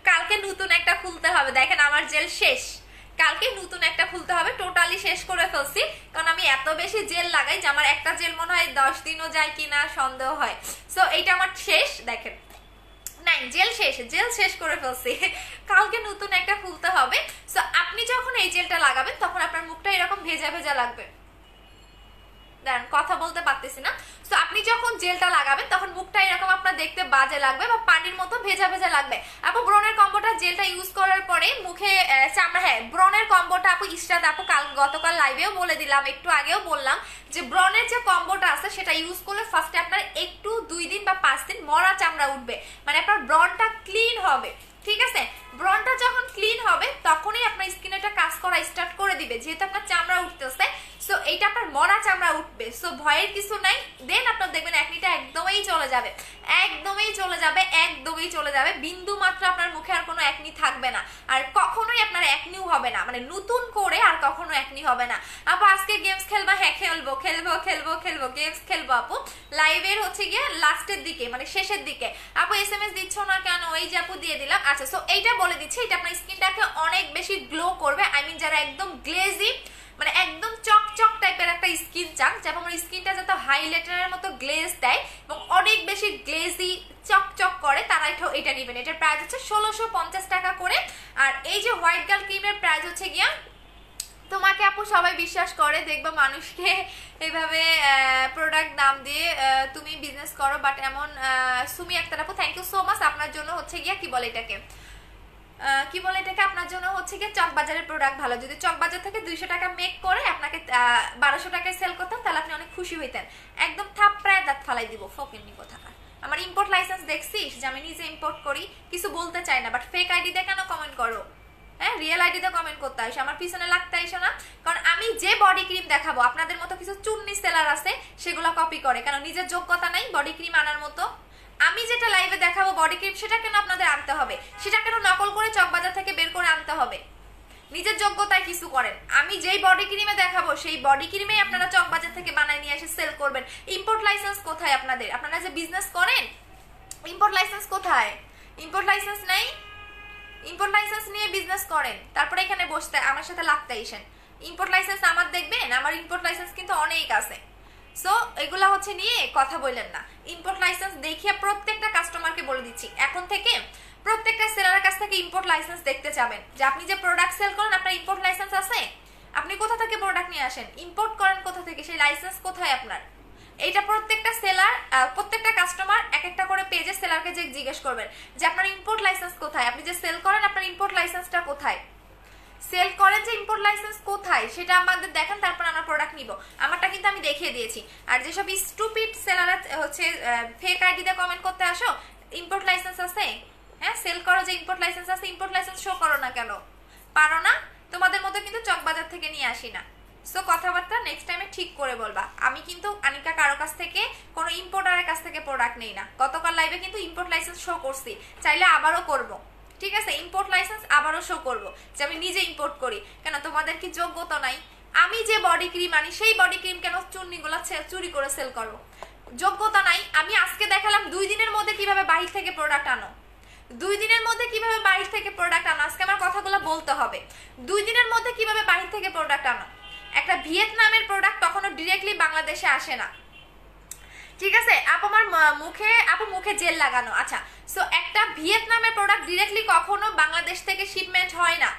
[SPEAKER 1] কালকে নতুন একটা খুলতে হবে, দেখেন আমার জেল শেষ, কালকে নতুন একটা খুলতে হবে, টোটালি শেষ করে ফেলছি, কারণ আমি এত বেশি জেল লাগাই যে আমার একটা জেল মনে হয় 10 দিনও যায় কিনা সন্দেহ হয়। সো এইটা আমার শেষ, দেখেন নাই জেল শেষ করে ফেলছি, কালকে নতুন একটা খুলতে হবে। সো আপনি যখন এই জেলটা লাগাবেন তখন আপনার মুখটা এরকম ভেজা ভেজা লাগবে, কথা বলতে পারতেছি না। সো আপনি যখন জেলটা লাগাবেন তখন মুখটা এরকম আপনার দেখতে বাজে লাগবে বা পানির মতো ভেজা ভেজা লাগবে। আপু ব্রনের কম্বোটা জেলটা ইউজ করার পরে মুখে চামড়া, হ্যাঁ ব্রনের কম্বোটা আপু ইস্টাদ আপু গতকাল লাইভেও বলে দিলাম, একটু আগেও বললাম যে ব্রনের যে কম্বোটা আছে সেটা ইউজ করলে ফার্স্টে আপনার একটু 2 দিন বা 5 দিন মরা চামড়া উঠবে, মানে আপনার ব্রনটা ক্লিন হবে, ঠিক আছে। ব্রনটা যখন ক্লিন হবে তখনই আপনার স্কিনে এটা কাজ করা স্টার্ট করে দিবে, যেহেতু আপনার চামড়া উঠতেছে, সো এইটা আপনার মরা চামড়া উঠবে, সো ভয়ের কিছু নাই। দেন আপনার দেখবেন একনিটা একদমই চলে যাবে, একদমই চলে যাবে, বিন্দু মাত্র আপনার মুখে আর কোনো একনি থাকবে না, আর কখনোই আপনার একনিও হবে না, মানে নতুন করে আর কখনো একনি হবে না। আপু আজকে গেমস খেলবা? হ্যাঁ খেলবো গেমস খেলবো আপু, লাইভের হচ্ছে গিয়ে লাস্টের দিকে মানে শেষের দিকে। আপু SMS দিচ্ছ না কেন? এই যে আপু দিয়ে দিলাম। আচ্ছা সো এইটা বলে দিচ্ছি, এটা আপনার স্কিনটাকে অনেক বেশি গ্লো করবে, যারা একদম গ্লেজি মানে একদম চকচক টাইপের একটা স্কিন চান, যেমন আমার স্কিনটা যাতে হাইলাইটারের মতো গ্লেজ দেয় এবং অনেক বেশি গ্লেজি চকচক করে, তারা এটা নেবেন। এটার প্রাইস হচ্ছে 1650 টাকা করে। আর এই যে হোয়াইট গার্ল ক্রিমের প্রাইস হচ্ছে গিয়া, তোমাকে আপু সবাই বিশ্বাস করে, দেখবা মানুষকে এইভাবে প্রোডাক্ট দাম দিয়ে তুমি বিজনেস করো, বাট এমন সুমি আক্তার আপু থ্যাংক ইউ সো মাচ, আপনার জন্য হচ্ছে গিয়া কি বলে এটাকে আপনার জন্য হচ্ছে গিয়ে চকবাজারের প্রোডাক্ট ভালো, যদি চকবাজার থেকে 200 টাকা মেক করে আপনাকে 1200 টাকায় সেল করতাম তাহলে আপনি অনেক খুশি হইতেন, একদম থাপড়ায় দাঁত ফালাই দিব, ফকিন্নি কোথাকার। আমার ইম্পোর্ট লাইসেন্স দেখছিস যে আমি নিজে ইম্পোর্ট করি? কিছু বলতে চাই না, বাট ফেক আইডিতে কেন কমেন্ট করো? হ্যাঁ, রিয়েল আইডিতে কমেন্ট করতে আসো, আমার পিছনে লাগতে আসো না। কারণ আমি যে বডি ক্রিম দেখাবো, আপনাদের মতো কিছু চুন্নি সেলার আছে সেগুলো কপি করে, কারণ নিজের যোগ্যতা নাই বডি ক্রিম আনার মতো। আমি যেটা লাইভে দেখাবো বডি ক্রিম, সেটা কেন আপনাদের আনতে হবে? সেটা কেন নকল করে চকবাজার থেকে বের করে আনতে হবে? নিজের যোগ্যতায় কিছু করেন। আমি যেই বডি ক্রিমে দেখাবো সেই বডি ক্রিমে আপনারা চকবাজার থেকে বানায় নিয়ে এসে সেল করবেন। ইম্পোর্ট লাইসেন্স কোথায় আপনাদের? আপনারা যে বিজনেস করেন, ইম্পোর্ট লাইসেন্স কোথায়? ইম্পোর্ট লাইসেন্স নেই? ইম্পোর্ট লাইসেন্স নিয়ে বিজনেস করেন, তারপরে এখানে বসতে আমার সাথে লাগতে আইসেন। ইম্পোর্ট লাইসেন্স আমার দেখবেন, আমার ইম্পোর্ট লাইসেন্স কিন্তু অনেক আছে। সো এগুলা হচ্ছে নিয়ে কথা বললেন না। ইম্পোর্ট লাইসেন্স দেখিয়ে প্রত্যেকটা কাস্টমারকে বলে দিচ্ছি, এখন থেকে প্রত্যেকটা সেলারের কাছ থেকে ইম্পোর্ট লাইসেন্স দেখতে যাবেন, যে আপনি যে প্রোডাক্ট সেল করেন আপনার ইম্পোর্ট লাইসেন্স আছে? আপনি কোথা থেকে প্রোডাক্ট নিয়ে আসেন? ইম্পোর্ট করেন কোথা থেকে? সেই লাইসেন্স কোথায় আপনার? এইটা প্রত্যেকটা সেলার, প্রত্যেকটা কাস্টমার এক একটা করে পেজে সেলারকে যে জিজ্ঞেস করবেন যে আপনার ইম্পোর্ট লাইসেন্স কোথায়, আপনি যে সেল করেন আপনার ইম্পোর্ট লাইসেন্সটা কোথায়, সেল করেন যে ইম্পোর্ট লাইসেন্স কোথায় সেটা আমাদের দেখেন, তারপর আমরা প্রোডাক্ট নিব। আমারটা কিন্তু আমি দেখিয়ে দিয়েছি। আর যেসব স্টুপিড সেলার হচ্ছে ফেক আইডিতে কমেন্ট করতে আসো, ইম্পোর্ট লাইসেন্স আছে? হ্যাঁ, সেল করো যে ইম্পোর্ট লাইসেন্স আছে, ইম্পোর্ট লাইসেন্স শো করো না কেন? পারো না? তোমাদের মতো কিন্তু চকবাজার থেকে নিয়ে আসি না। সো কথাবার্তা নেক্সট টাইমে ঠিক করে বলবা। আমি কিন্তু আনিকা কারো কাছ থেকে কোনো ইম্পোর্টারের কাছ থেকে প্রোডাক্ট নেই না। গতকাল লাইভে কিন্তু ইম্পোর্ট লাইসেন্স শো করছি, চাইলে আবারও করব। ঠিক আছে, ইম্পোর্ট লাইসেন্স আবারও শো করব যে আমি নিজে ইম্পোর্ট করি। কেন তোমাদের কি যোগ্যতা নাই? আমি যে বডি ক্রিম আনি সেই বডি ক্রিম কেন চুন্নিগুলো চুরি করে সেল করো? যোগ্যতা নাই। আমি আজকে দেখালাম 2 দিনের মধ্যে কিভাবে বাহির থেকে প্রোডাক্ট আনো। 2 দিনের মধ্যে কিভাবে বাহির থেকে প্রোডাক্ট আনো, আজকে আমার কথাগুলো বলতে হবে। 2 দিনের মধ্যে কিভাবে বাহির থেকে প্রোডাক্ট আনো? একটা ভিয়েতনামের প্রোডাক্ট কখনো ডিরেক্টলি বাংলাদেশে আসে না। ঠিক আছে, আমার মুখে জেল লাগানো। আচ্ছা, সো একটা ভিয়েতনামের প্রোডাক্ট ডিরেক্টলি কখনো বাংলাদেশ থেকে শিপমেন্ট হয় না।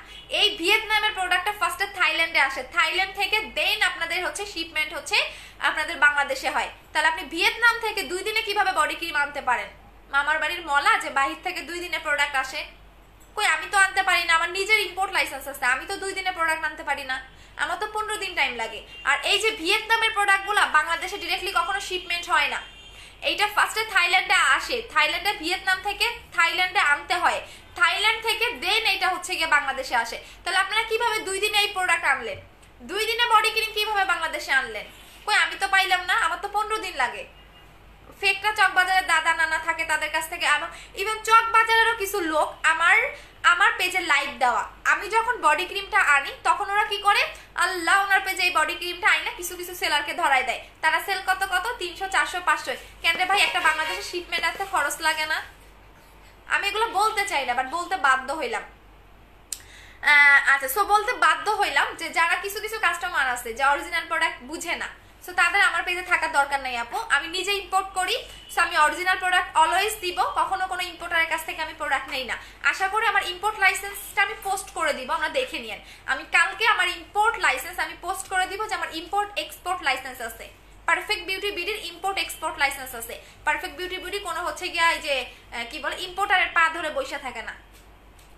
[SPEAKER 1] এই ভিয়েতনামের প্রোডাক্টটা ফার্স্টে থাইল্যান্ডে আসে, থাইল্যান্ড থেকে দেন আপনাদের হচ্ছে শিপমেন্ট হচ্ছে আপনাদের বাংলাদেশে হয়। তাহলে আপনি ভিয়েতনাম থেকে 2 দিনে কিভাবে বডি ক্রিম আনতে পারেন? মামার বাড়ির মলা যে বাহির থেকে 2 দিনে প্রোডাক্ট আসে? কই, আমি তো আনতে পারি না, আমার নিজের ইম্পোর্ট লাইসেন্স আছে, আমি তো 2 দিনে প্রোডাক্ট আনতে পারি না, আমার তো 15 দিন টাইম লাগে। আর এই যে ভিয়েতনামের প্রোডাক্টগুলো বাংলাদেশে ডিরেক্টলি কখনো শিপমেন্ট হয় না। এইটা ফার্স্টে থাইল্যান্ডে আসে, থাইল্যান্ডে ভিয়েতনাম থেকে থাইল্যান্ডে আনতে হয়, থাইল্যান্ড থেকে দেন এটা হচ্ছে গিয়ে বাংলাদেশে আসে। তাহলে আপনারা কিভাবে 2 দিনে এই প্রোডাক্ট আনলেন? 2 দিনে বডি ক্রিম কিভাবে বাংলাদেশে আনলেন? কই, আমি তো পাইলাম না, আমার তো 15 দিন লাগে। ফেকটা চকবাজারের দাদা নানা থাকে তাদের কাছ থেকে, ইভেন চকবাজারেরও কিছু লোক আমার পেজে লাইক দেওয়া, আমি যখন বডি ক্রিমটা আনি তখন ওরা কি করে, আল্লাহ ওনার পেজে এই বডি ক্রিমটা আইনা কিছু কিছু সেলারকে ধরাই দেয়। তারা সেল কত 300 400 500। কেন রে ভাই, একটা বাংলাদেশের শিপমেন্ট আসতে খরচ লাগে না? আমি এগুলো বলতে চাই না, বাট বলতে বাধ্য হইলাম। আচ্ছা, সো বলতে বাধ্য হইলাম যে যারা কিছু কিছু কাস্টমার আছে যে অরিজিনাল প্রোডাক্ট বুঝে না, সো তাদের আমার পেজে থাকার দরকার নাই আপু। আমি নিজে ইম্পোর্ট করি, সো আমি অরিজিনাল প্রোডাক্ট অলওয়েজ দিব, কখনো কোনো ইম্পোর্টারের কাছ থেকে আমি প্রোডাক্ট নেই না। আশা করি আমার ইম্পোর্ট লাইসেন্সটা আমি পোস্ট করে দিব, আমরা দেখে নিয়েন। আমি কালকে আমার ইম্পোর্ট লাইসেন্স আমি পোস্ট করে দিব যে আমার ইম্পোর্ট এক্সপোর্ট লাইসেন্স আছে, পারফেক্ট বিউটি বিডির ইম্পোর্ট এক্সপোর্ট লাইসেন্স আছে। পারফেক্ট বিউটি বিডি কোনো হচ্ছে গিয়া এই যে কি বলে ইম্পোর্টারের পা ধরে বসে থাকে না।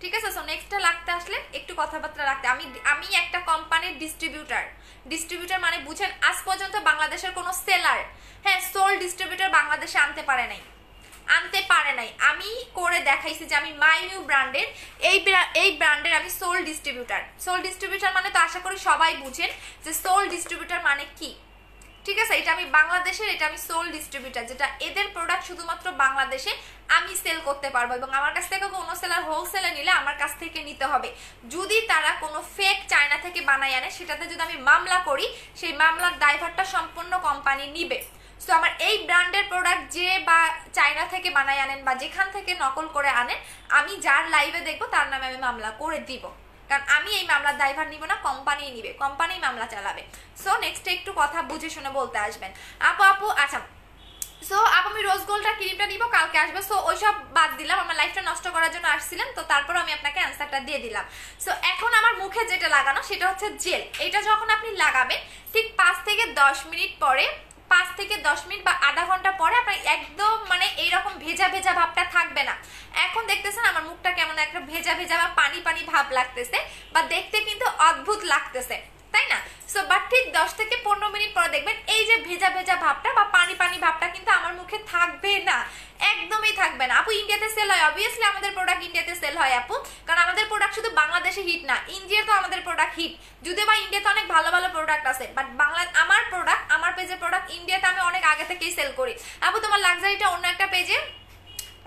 [SPEAKER 1] ঠিক আছে, সো নেক্সটটা লাগতে আসলে একটু কথাবার্তা রাখতে। আমি একটা কোম্পানির ডিস্ট্রিবিউটর মানে বুঝেন, আজ পর্যন্ত বাংলাদেশের কোনো সেলার, হ্যাঁ সোল ডিস্ট্রিবিউটর বাংলাদেশে আনতে পারে নাই। আমি করে দেখাইছি যে আমি মাই নিউ ব্র্যান্ডের এই ব্র্যান্ডের আমি সোল ডিস্ট্রিবিউটর মানে তো আশা করি সবাই বুঝেন যে সোল ডিস্ট্রিবিউটর মানে কি। ঠিক আছে, এটা আমি বাংলাদেশের, এটা আমি সোল ডিস্ট্রিবিউটর, যেটা এদের প্রোডাক্ট শুধুমাত্র বাংলাদেশে আমি সেল করতে পারবো। এবং আমার কাছ থেকে কোনো সেলার হোলসেলে নিলে আমার কাছ থেকে নিতে হবে। যদি তারা কোনো ফেক চায়না থেকে বানাই আনে, সেটাতে যদি আমি মামলা করি, সেই মামলার দায়ভারটা সম্পূর্ণ কোম্পানি নিবে। সো আমার এই ব্র্যান্ডের প্রোডাক্ট যে বা চায়না থেকে বানাই আনেন বা যেখান থেকে নকল করে আনেন, আমি যার লাইভে দেখবো তার নামে আমি মামলা করে দিব, কারণ আমি এই মামলার দায়ভার নিব না, কোম্পানি নিবে, কোম্পানি মামলা চালাবে। সো নেক্সট একটু কথা বুঝে শুনে বলতে আসবেন আপু। আচ্ছা, সো আমি রোজ গোল্ডটা ক্রিমটা নিব, কালকে আসবে। সো ওইসব বাদ দিলাম, আমার লাইফটা নষ্ট করার জন্য আসছিলেন, তো তারপর আমি আপনাকে অ্যান্সারটা দিয়ে দিলাম। সো এখন আমার মুখে যেটা লাগানো সেটা হচ্ছে জেল। এটা যখন আপনি লাগাবেন ঠিক 5 থেকে 10 মিনিট পরে, 5 থেকে 10 মিনিট বা আধা ঘন্টা পরে আপনার একদম মানে এইরকম ভেজা ভেজা ভাবটা থাকবে না। এখন দেখতেছেন আমার মুখটা কেমন একটা ভেজা ভেজা বা পানি পানি ভাব লাগতেছে, বা দেখতে কিন্তু অদ্ভুত লাগতেছে, তাই না? সো বাট ঠিক 10 থেকে 15 মিনিট পরে দেখবেন এই যে ভেজা ভেজা ভাবটা বা পানি পানি ভাবটা কিন্তু আমার মুখে থাকবে না। একদমই থাকবে না আপু। ইন্ডিয়াতে সেল হয়, অবভিয়াসলি আমাদের প্রোডাক্ট ইন্ডিয়াতে সেল হয় আপু, কারণ আমাদের প্রোডাক্ট শুধু বাংলাদেশে হিট না, ইন্ডিয়াতেও আমাদের প্রোডাক্ট হিট। যদিও বা ইন্ডিয়াতে অনেক ভালো ভালো প্রোডাক্ট আছে, বাট আমার প্রোডাক্ট, আমার পেজের প্রোডাক্ট ইন্ডিয়াতে আমি অনেক আগে থেকেই সেল করি আপু। তোমার লাক্সারিটা অন্য একটা পেজে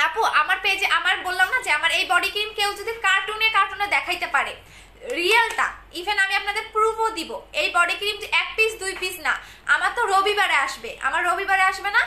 [SPEAKER 1] আপু, আমার পেজে আমার বললাম না যে আমার এই বডি ক্রিম কেউ যদি কার্টুনে দেখাইতে পারে রিয়েলটা, ইভেন আমি আপনাদের প্রুফও দিব, এই বডি ক্রিম এক পিস দুই পিস না, আমার তো রবিবারে আসবে, আমার রবিবারে আসবে না,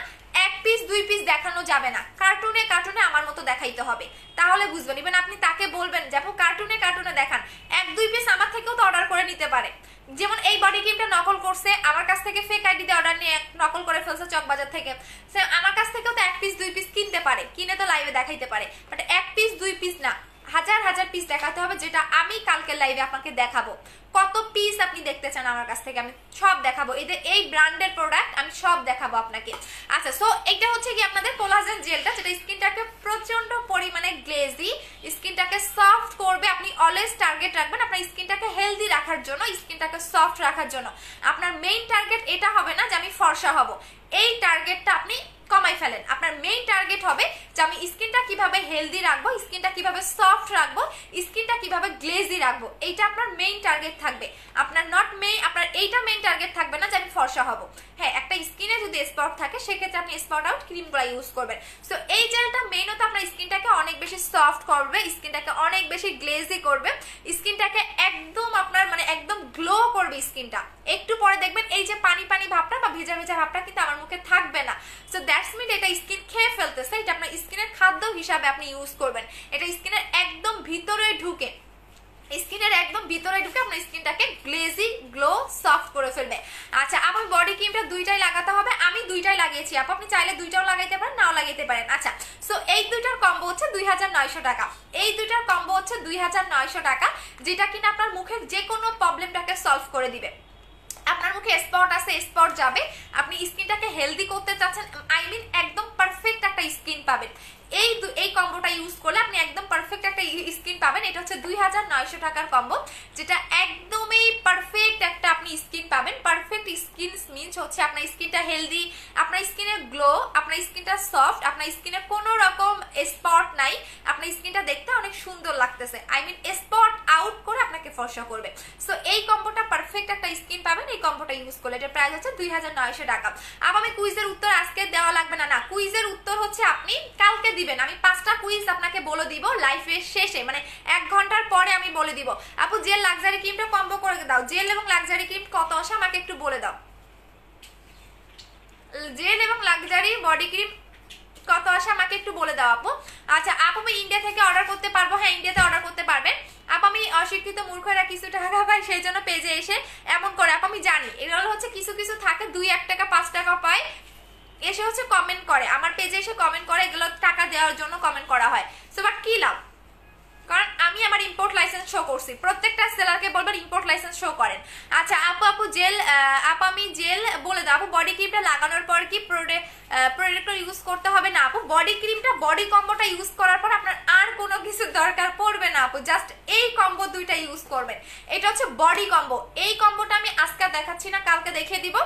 [SPEAKER 1] এক পিস দুই পিস দেখানো যাবে না, কার্টুনে আমার মতো দেখাইতে হবে, তাহলে বুঝবেন। ইভেন আপনি তাকে বলবেন যে আপু কার্টুনে দেখান, এক দুই পিস আমার থেকেও তো অর্ডার করে নিতে পারে। যেমন এই বডি ক্রিমটা নকল করছে, আমার কাছ থেকে ফেক আইডিতে অর্ডার নিয়ে নকল করে ফেলছে চকবাজার থেকে, সে আমার কাছ থেকেও তো এক পিস দুই পিস কিনতে পারে, কিনে তো লাইভে দেখাইতে পারে, বাট এক পিস দুই পিস না, হাজার হাজার পিস দেখাতে হবে, যেটা আমি কালকে লাইভে আপনাকে দেখাবো। কত পিস আপনি দেখতে চান আমার কাছ থেকে, আমি সব দেখাবো, এদের এই ব্র্যান্ডের প্রোডাক্ট আমি সব দেখাবো আপনাকে। আচ্ছা, সো এটা হচ্ছে কি আপনাদের কোলাজেন জেলটা, যেটা স্কিনটাকে প্রচন্ড পরিমাণে গ্লেজি, স্কিনটাকে সফট করবে। আপনি অলওয়েজ টার্গেট রাখবেন আপনার স্কিনটাকে হেলদি রাখার জন্য, স্কিনটাকে সফট রাখার জন্য। আপনার মেইন টার্গেট এটা হবে না যে আমি ফর্সা হব, এই টার্গেটটা আপনি কমাই ফেলেন। আপনার মেইন টার্গেট হবে যে আমি স্কিনটা কিভাবে হেলদি রাখবো, স্কিনটা কিভাবে সফট রাখবো, স্কিনটা কিভাবে গ্লেজি রাখবো, এইটা আপনার মেইন টার্গেট থাকবে। আপনার আপনার এইটা মেইন টার্গেট থাকবে না যে আমি ফর্সা হব। হ্যাঁ, একটা স্কিনে যদি স্পট থাকে সেক্ষেত্রে আপনি স্পট আউট ক্রিমগুলো ইউজ করবেন। সো এই জেলটা মেইনত আপনার স্কিনটাকে অনেক বেশি সফট করবে, স্কিনটাকে অনেক বেশি গ্লেজি করবে, স্কিনটাকে একদম আপনার মানে একদম গ্লো করবে স্কিনটা। একটু পরে দেখবেন এই যে পানি পানি ভাবটা বা ভেজা ভেজা ভাবটা কিন্তু আমার মুখে থাকবে না। সো দ্যাটস মিন এটা স্কিন খেয়ে ফেলতেছে, এটা আপনার স্কিনের খাদ্য হিসাবে আপনি ইউজ করবেন। এটা স্কিনের একদম ভিতরে ঢুকে আপনার স্কিনটাকে গ্লেজি গ্লো সফট করে ফেলবে। আচ্ছা, আমার বডি ক্রিমটা দুইটাই লাগাতে হবে, আমি দুইটাই লাগিয়েছি আপু, আপনি চাইলে দুইটাও লাগাইতে পারেন, নাও লাগাইতে পারেন। আচ্ছা, সো এই দুইটার কম্বো হচ্ছে 2900 টাকা, এই দুইটার কম্বো হচ্ছে 2900 টাকা, যেটা কিনা আপনার মুখের যে কোনো প্রবলেমটাকে সলভ করে দিবে। আপনার মুখে স্পট আছে, স্পট যাবে, আপনি স্কিনটাকে হেলদি করতে চাচ্ছেন, আই মিন একদম পারফেক্ট একটা স্কিন পাবেন। এই কম্বোটা ইউজ করলে আপনি একদম পারফেক্ট একটা স্কিন পাবেন। এটা হচ্ছে 2900 টাকার কম্বো, যেটা একদমই পারফেক্ট একটা আপনি স্কিন পাবেন। পারফেক্ট স্কিন মিন্স হচ্ছে আপনার স্কিনটা হেলদি, আপনার স্কিনে গ্লো, আপনার স্কিনটা সফট, আপনার স্কিনে কোনো রকম স্পট নাই, আপনার স্কিনটা দেখতে অনেক সুন্দর লাগতেছে, আই মিন স্পট আউট করে আপনাকে ফর্সা করবে। সো এই কম্বোটা পারফেক্ট একটা স্কিন পাবেন এই কম্বোটা ইউজ করলে। এটার প্রাইস হচ্ছে 2900 টাকা। আবার আমি কুইজের উত্তর আজকে দেওয়া লাগবে না, না কুইজের উত্তর হচ্ছে আপনি কালকে দিবেন। আমি 5টা কুইজ আপনাকে বলে দিব লাইফের শেষে, মানে 1 ঘন্টার পরে আমি বলে দিব। আপু জেল লাক্সারি ক্রিমটা কম্বো করে দাও, জেল এবং লাক্সারি ক্রিম কত আসে আমাকে একটু বলে দাও। জেল এবং লাক্সারি বডি ক্রিম কত আসে আমাকে একটু বলে দাও আপু। আচ্ছা আপু, আমি ইন্ডিয়া থেকে অর্ডার করতে পারবো? হ্যাঁ, ইন্ডিয়াতে অর্ডার করতে পারবেন আপু। আমি অশিক্ষিত মূর্খরা কিছু টাকা পাই, সেই জন্য পেজে এসে এমন করে আপু, আমি জানি এগুলো হচ্ছে কিছু কিছু থাকে 2-1 টাকা 5 টাকা পায়, এসে হচ্ছে কমেন্ট করে, আমার পেজে এসে কমেন্ট করে, এগুলো টাকা দেওয়ার জন্য কমেন্ট করা হয়। সো বাট কি লাভ, কারণ আমি আমার ইম্পোর্ট লাইসেন্স শো করছি, প্রত্যেকটা সেলারকে বলবেন ইম্পোর্ট লাইসেন্স শো করেন। আচ্ছা আপু জেল, আপু আমি জেল বলে দাও আপু, বডি ক্রিমটা লাগানোর পর কি প্রোডাক্ট ইউজ করতে হবে? না আপু, বডি ক্রিমটা বডি কম্বোটা ইউজ করার পর আপনার আর কোনো কিছু দরকার পড়বে না আপু, জাস্ট এই কম্বো দুইটা ইউজ করবেন। এটা হচ্ছে বডি কম্বো, এই কম্বোটা আমি আজকে দেখাচ্ছি না, কালকে দেখিয়ে দিব।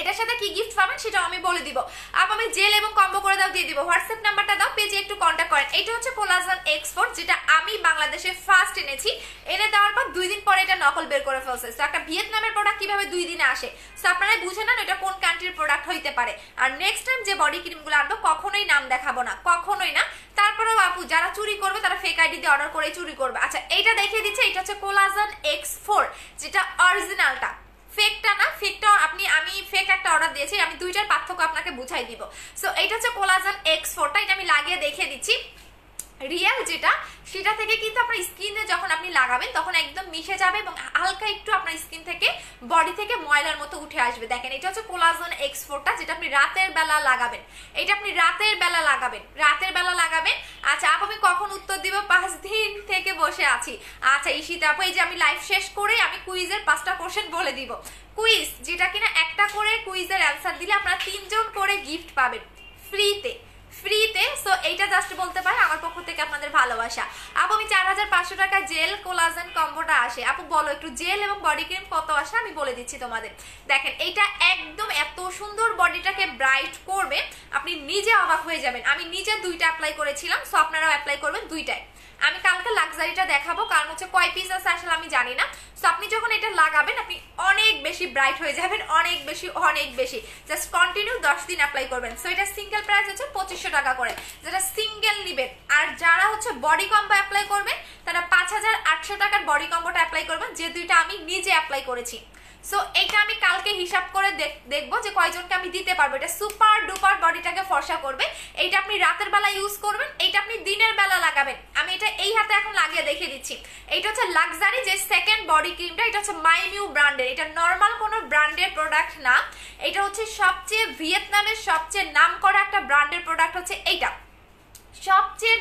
[SPEAKER 1] এটার সাথে কি গিফট পাবেন সেটাও আমি বলে দিব। আপু আমি জেল এবং কম্বো করে দাও দিয়ে দিব, হোয়াটসঅ্যাপ নাম্বারটা দাও, পেজে একটু কন্ট্যাক্ট করেন। এটা হচ্ছে কোলাজেন এক্সপোর্ট, যেটা আমি বাংলাদেশে ফার্স্ট এনেছি, এনে দেওয়ার পর 2 দিন পরে এটা নকল বের করে ফেলছে। তো একটা ভিয়েতনামের প্রোডাক্ট কিভাবে 2 দিনে আসে, সো আপনারা বুঝে নেন এটা কোন কান্ট্রির প্রোডাক্ট হইতে পারে। আর নেক্সট টাইম যে বডি ক্রিমগুলো আনবো কখনোই নাম দেখাবো না, কখনোই না। তারপরেও আপু যারা চুরি করবে তারা ফেক আইডি দিয়ে অর্ডার করে চুরি করবে। আচ্ছা এইটা দেখিয়ে দিচ্ছে, এটা হচ্ছে কোলাজেন X4, যেটা অরিজিনালটা, ফেকটা না। ফেকটা আমি ফেক একটা অর্ডার দিয়েছি, আমি দুইটার পার্থক্য আপনাকে বুঝাই দিব। সো এটা হচ্ছে কোলাজেন X4টা, এটা আমি লাগিয়ে দেখিয়ে দিচ্ছি। রিয়েল যেটা সেটা থেকে কিন্তু আপনার স্কিনে যখন আপনি লাগাবেন তখন একদম মিশে যাবে এবং হালকা একটু আপনার স্কিন থেকে বডি থেকে ময়লার মতো উঠে আসবে। দেখেন এটা হচ্ছে কোলাজেন X4টা, যেটা আপনি রাতের বেলা লাগাবেন, এটা আপনি রাতের বেলা লাগাবেন। আচ্ছা আপু আমি কখন উত্তর দিব? 5 দিন থেকে বসে আছি। আচ্ছা ঈশিতা আপু, এই যে আমি লাইভ শেষ করে আমি কুইজের 5টা কোশ্চেন বলে দিব। কুইজ যেটা কিনা একটা করে কুইজের অ্যান্সার দিলে আপনারা 3 জন করে গিফট পাবেন ফ্রিতে, ফ্রিতে। সো এইটা জাস্ট বলতে পারি আমার পক্ষ থেকে আপনাদের ভালোবাসা। আপু আমি 4500 টাকা জেল কোলাজেন কম্বোটা আসে, আপু বলো একটু জেল এবং বডি ক্রিম কত আসে আমি বলে দিচ্ছি তোমাদের। দেখেন এইটা একদম এত সুন্দর বডিটাকে ব্রাইট করবে, আপনি নিজে অবাক হয়ে যাবেন। আমি নিজে দুইটা অ্যাপ্লাই করেছিলাম, সো আপনারাও অ্যাপ্লাই করবেন দুইটাই। আমি কালকে লাক্সারিটা দেখাবো, কারণ হচ্ছে কয় পিস আছে আসলে আমি জানি না। সো আপনি যখন এটা লাগাবেন আপনি অনেক বেশি ব্রাইট হয়ে যাবেন, অনেক বেশি অনেক বেশি। জাস্ট কন্টিনিউ 10 দিন অ্যাপ্লাই করবেন। সো এটা সিঙ্গেল প্রাইস হচ্ছে 2500 টাকা করে, যারা সিঙ্গেল নেবেন। আর যারা হচ্ছে বডি কম্বো অ্যাপ্লাই করবেন তারা 5800 টাকার বডি কম্বোটা অ্যাপ্লাই করবেন, যে দুইটা আমি নিজে অ্যাপ্লাই করেছি। সো এইটা আমি কালকে হিসাব করে দেখবো যে কয়জনকে আমি দিতে পারবো। এটা সুপার ডুপার বডিটাকে ফর্সা করবে। এইটা আপনি রাতের বেলা ইউজ করবেন, এইটা আপনি দিনের বেলা লাগাবেন। আমি এটা এই হাতে এখন লাগিয়ে দেখিয়ে দিচ্ছি। এইটা হচ্ছে লাক্সারি যে সেকেন্ড বডি ক্রিমটা, এটা হচ্ছে মাইমিউ ব্র্যান্ডের। এটা নর্মাল কোনো ব্র্যান্ডের প্রোডাক্ট না, এটা হচ্ছে সবচেয়ে ভিয়েতনামের সবচেয়ে নামকরা একটা ব্র্যান্ডের প্রোডাক্ট হচ্ছে এইটা। সবচেয়ে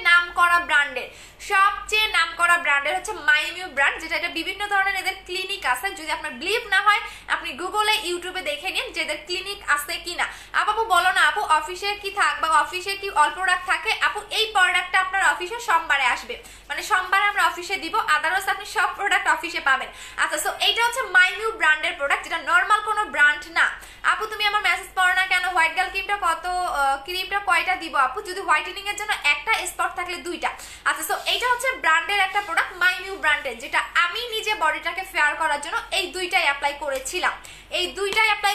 [SPEAKER 1] নামকরা ব্র্যান্ডের হচ্ছে মাইমিউ ব্র্যান্ড, যেটা এটা বিভিন্ন ধরনের এদের ক্লিনিক আছে। যদি আপনার বিলিভ না হয় আপনি গুগলে ইউটিউবে দেখে নিন যে এদের ক্লিনিক আছে কিনা। আপু বলো না আপু অফিসে কি থাক বা অফিসে কি অল প্রোডাক্ট থাকে? আপু এই প্রোডাক্টটা আপনার অফিসে সোমবারে আসবে, মানে সোমবারে আমরা অফিসে দিব, আদারওয়াইজ আপনি সব প্রোডাক্ট অফিসে পাবেন। আচ্ছা, সো এইটা হচ্ছে মাইমিউ ব্র্যান্ডের প্রোডাক্ট, যেটা নর্মাল কোনো ব্র্যান্ড না। আপু তুমি আমার মেসেজ পড়ো না কেন? হোয়াইট গার্ল ক্রিমটা কত, ক্রিমটা কয়টা দিব আপু? যদি হোয়াইটেনিং এর জন্য একটা, স্পট থাকলে দুইটা। আচ্ছা, সো এইটা হচ্ছে ব্র্যান্ডের একটা প্রোডাক্ট মাইমিউ ব্র্যান্ডের, যেটা আমি নিজে বডিটাকে ফেয়ার করার জন্য এই দুইটাই অ্যাপ্লাই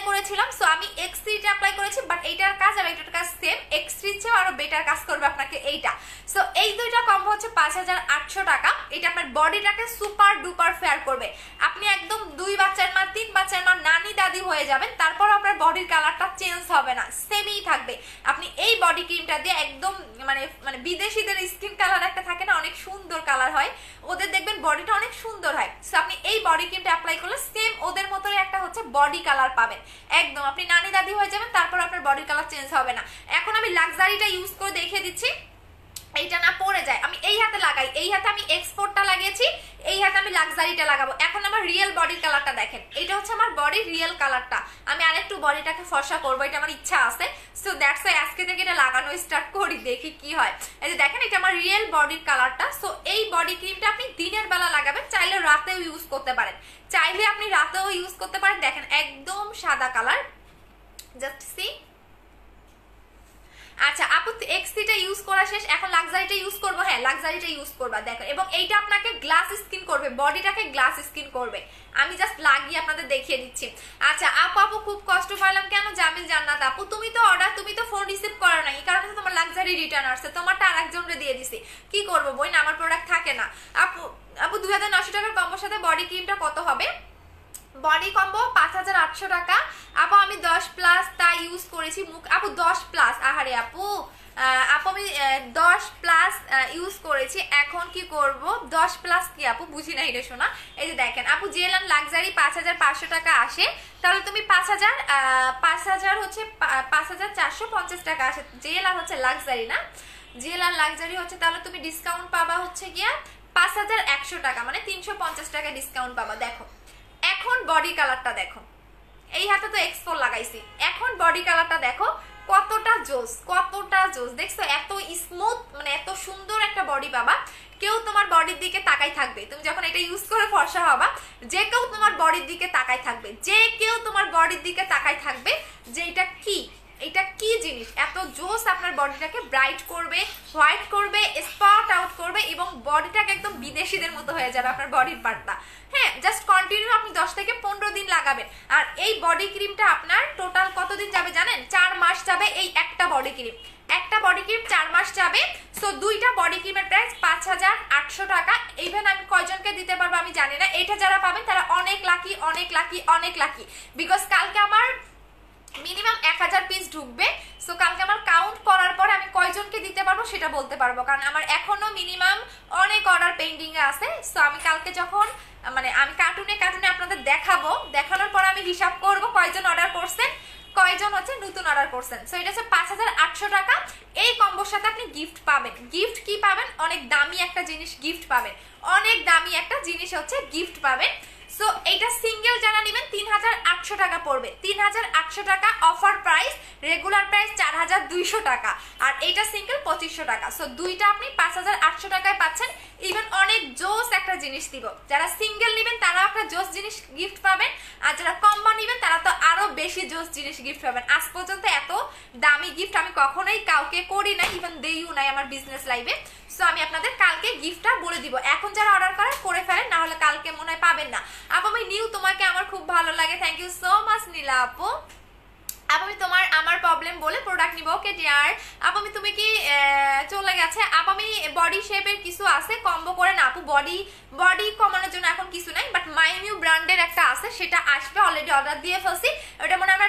[SPEAKER 1] করেছিলাম। সো আমি এক্স3টা অ্যাপ্লাই করেছি, বাট এইটার কাজ আর এইটার কাজ সেম। এক্স3 চেয়েও আরো বেটার কাজ করবে আপনাকে এইটা। সো এই দুইটা কম্বো হচ্ছে 5800 টাকা। এটা আপনার বডিটাকে সুপার ডুপার ফেয়ার করবে। আপনি একদম 2 বাচ্চার মা 3 বাচ্চার মা নানি দাদি হয়ে যাবেন, তারপর আপনার বডির কালারটা চেঞ্জ হবে না, সেমই থাকবে। আপনি এই বডি ক্রিমটা দিয়ে একদম মানে বিদেশিদের স্কিন কালার একটা থাকে না, অনেক সুন্দর কালার হয়, ওদের দেখবেন বডিটা অনেক সুন্দর হয়। সো আপনি এই বডি ক্রিমটা অ্যাপ্লাই করলে সেম ওদের মতোই একটা হচ্ছে বডি কালার পাবেন, একদম আপনি নানি দাদি হয়ে যাবেন, তারপর আপনার বডির কালার চেঞ্জ হবে না। এখন আমি লাক্সারিটা ইউজ করে দেখিয়ে দিচ্ছি। এইটা না পড়ে যায়, আমি এই হাতে লাগাই, এই হাতে আমি এক্সপোর্টটা লাগিয়েছি, এই হাতে আমি লাক্সারিটা লাগাবো। এখন আমার রিয়েল বডির কালারটা দেখেন, এটা হচ্ছে আমার বডির রিয়েল কালারটা। আমি আরেকটু বডিটাকে ফর্সা করবো, এটা আমার ইচ্ছা আছে। সো দ্যাটস ওয়াই আজকে থেকে এটা লাগানো স্টার্ট করি, দেখি কি হয়। এই যে দেখেন, এটা আমার রিয়েল বডির কালারটা। সো এই বডি ক্রিমটা আপনি দিনের বেলা লাগাবেন, চাইলে রাতেও ইউজ করতে পারেন, দেখেন একদম সাদা কালার, জাস্ট সি। আচ্ছা আপু এক্স3টা ইউজ করা শেষ, এখন লাক্সারিটা ইউজ করবো। হ্যাঁ, লাক্সারিটা ইউজ করবা, দেখো। এবং এইটা আপনাকে গ্লাস স্কিন করবে, বডিটাকে গ্লাস স্কিন করবে। আমি জাস্ট লাগিয়ে আপনাদের দেখিয়ে দিচ্ছি। আচ্ছা আপু খুব কষ্ট পাইলাম কেন? জামিল জান্নাত আপু তুমি তো ফোন রিসিভ করো না, এই কারণে তোমার লাক্সারি রিটার্ন আসছে, তোমারটা আরেকজনকে দিয়ে দিছি। কি করবো বই না, আমার প্রোডাক্ট থাকে না। আপু 2900 টাকার কম্বোর সাথে বডি ক্রিমটা কত হবে? বডি কম্বো 5800 টাকা। আপু আমি 10+ তা ইউজ করেছি মুখ। আপু 10+, আহারে আপু আমি 10+ ইউজ করেছি, এখন কি করব? 10+ কি আপু বুঝি না এটা শোনা। এই যে দেখেন আপু, জেল আর লাক্সারি 5500 টাকা আসে, তাহলে তুমি 5000 হচ্ছে 5450 টাকা আসে জেল আর হচ্ছে লাক্সারি, না জেল আর লাক্সারি হচ্ছে, তাহলে তুমি ডিসকাউন্ট পাবা হচ্ছে গিয়া 5100 টাকা, মানে 350 টাকা ডিসকাউন্ট পাবা। দেখো এখন বডি কালারটা দেখো, এই হাতে তো এক্স4 লাগাইছি, এখন বডি কালারটা দেখো কতটা জোস, দেখছো? এত স্মুথ, মানে এত সুন্দর একটা বডি পাবা। কেউ তোমার বডির দিকে তাকাই থাকবে, তুমি যখন এটা ইউজ করে ফর্সা হবা, যে কেউ তোমার বডির দিকে তাকাই থাকবে, যে এটা কি জিনিস, এত জোস আপনার বডিটাকে ব্রাইট করবে, হোয়াইট করবে, স্পট আউট করবে, এবং বডিটাকে একদম বিদেশিদের মতো হয়ে যাবে আপনার বডির পার্টটা। হ্যাঁ, জাস্ট কন্টিনিউ আপনি 10 থেকে 15 দিন লাগাবেন। আর এই বডি ক্রিমটা আপনার টোটাল কতদিন যাবে জানেন? 4 মাস যাবে। এই একটা বডি ক্রিম 4 মাস যাবে। সো দুইটা বডি ক্রিমের প্রাইস 5800 টাকা। ইভেন আমি কয়জনকে দিতে পারবো আমি জানি না, এটা যারা পাবেন তারা অনেক লাকি, বিকজ কালকে আমার মিনিমাম 1000 পিস ঢুকবে। সো কালকে আমার কাউন্ট করার পরে আমি কয়জনকে দিতে পারবো সেটা বলতে পারবো, কারণ আমার এখনো মিনিমাম অনেক অর্ডার পেন্ডিং এ আছে। সো আমি কালকে যখন আমি কার্টুনে আপনাদের দেখানোর পর আমি হিসাব করব কয়জন অর্ডার করছেন, কয়জন হচ্ছে নতুন অর্ডার করছেন। সো এটা হচ্ছে 5800 টাকা। এই কম্বোর সাথে আপনি গিফট পাবেন। গিফট কি পাবেন? অনেক দামি একটা জিনিস গিফট পাবেন। সো এইটা সিঙ্গেল যারা নেবেন 3800 3800 টাকা পড়বে, 3800 টাকা অফার প্রাইস, রেগুলার প্রাইস 4200 টাকা, আর এটা সিঙ্গেল 2500 টাকা। সো দুইটা আপনি 5800 টাকায় পাচ্ছেন। ইভেন অনেক জোস একটা জিনিস দিব, যারা সিঙ্গেল নেবেন তারাও একটা জোস জিনিস গিফট পাবেন, আর যারা কম্বো নেবেন তারা তো আরো বেশি জোস জিনিস গিফট পাবেন। আজ পর্যন্ত এত দামি গিফট আমি কখনোই কাউকে করি নাই, ইভেন দেইও নাই আমার বিজনেস লাইফে। সো আমি আপনাদের কালকে গিফটটা বলে দিব, এখন যারা অর্ডার করেন করে ফেলেন, না হলে কালকে মনে হয় পাবেন না। আপু আমি নিউ, তোমাকে আমার খুব ভালো লাগে, থ্যাংক ইউ সো মাচ নীলা আপু। আপু আমি তোমার আমার প্রবলেম বলে প্রোডাক্ট নিব, ওকে ডিয়ার। আপু আমি তুমি কি চলে গেছে? আপু আমি বডি শেপের কিছু আছে কম্বো করে না আপু, বডি কমানোর জন্য এখন কিছু নাই, বাট মাইমিউ ব্র্যান্ডের একটা আছে, সেটা আসবে, অলরেডি অর্ডার দিয়ে ফেলছি, ওটা মনে আমরা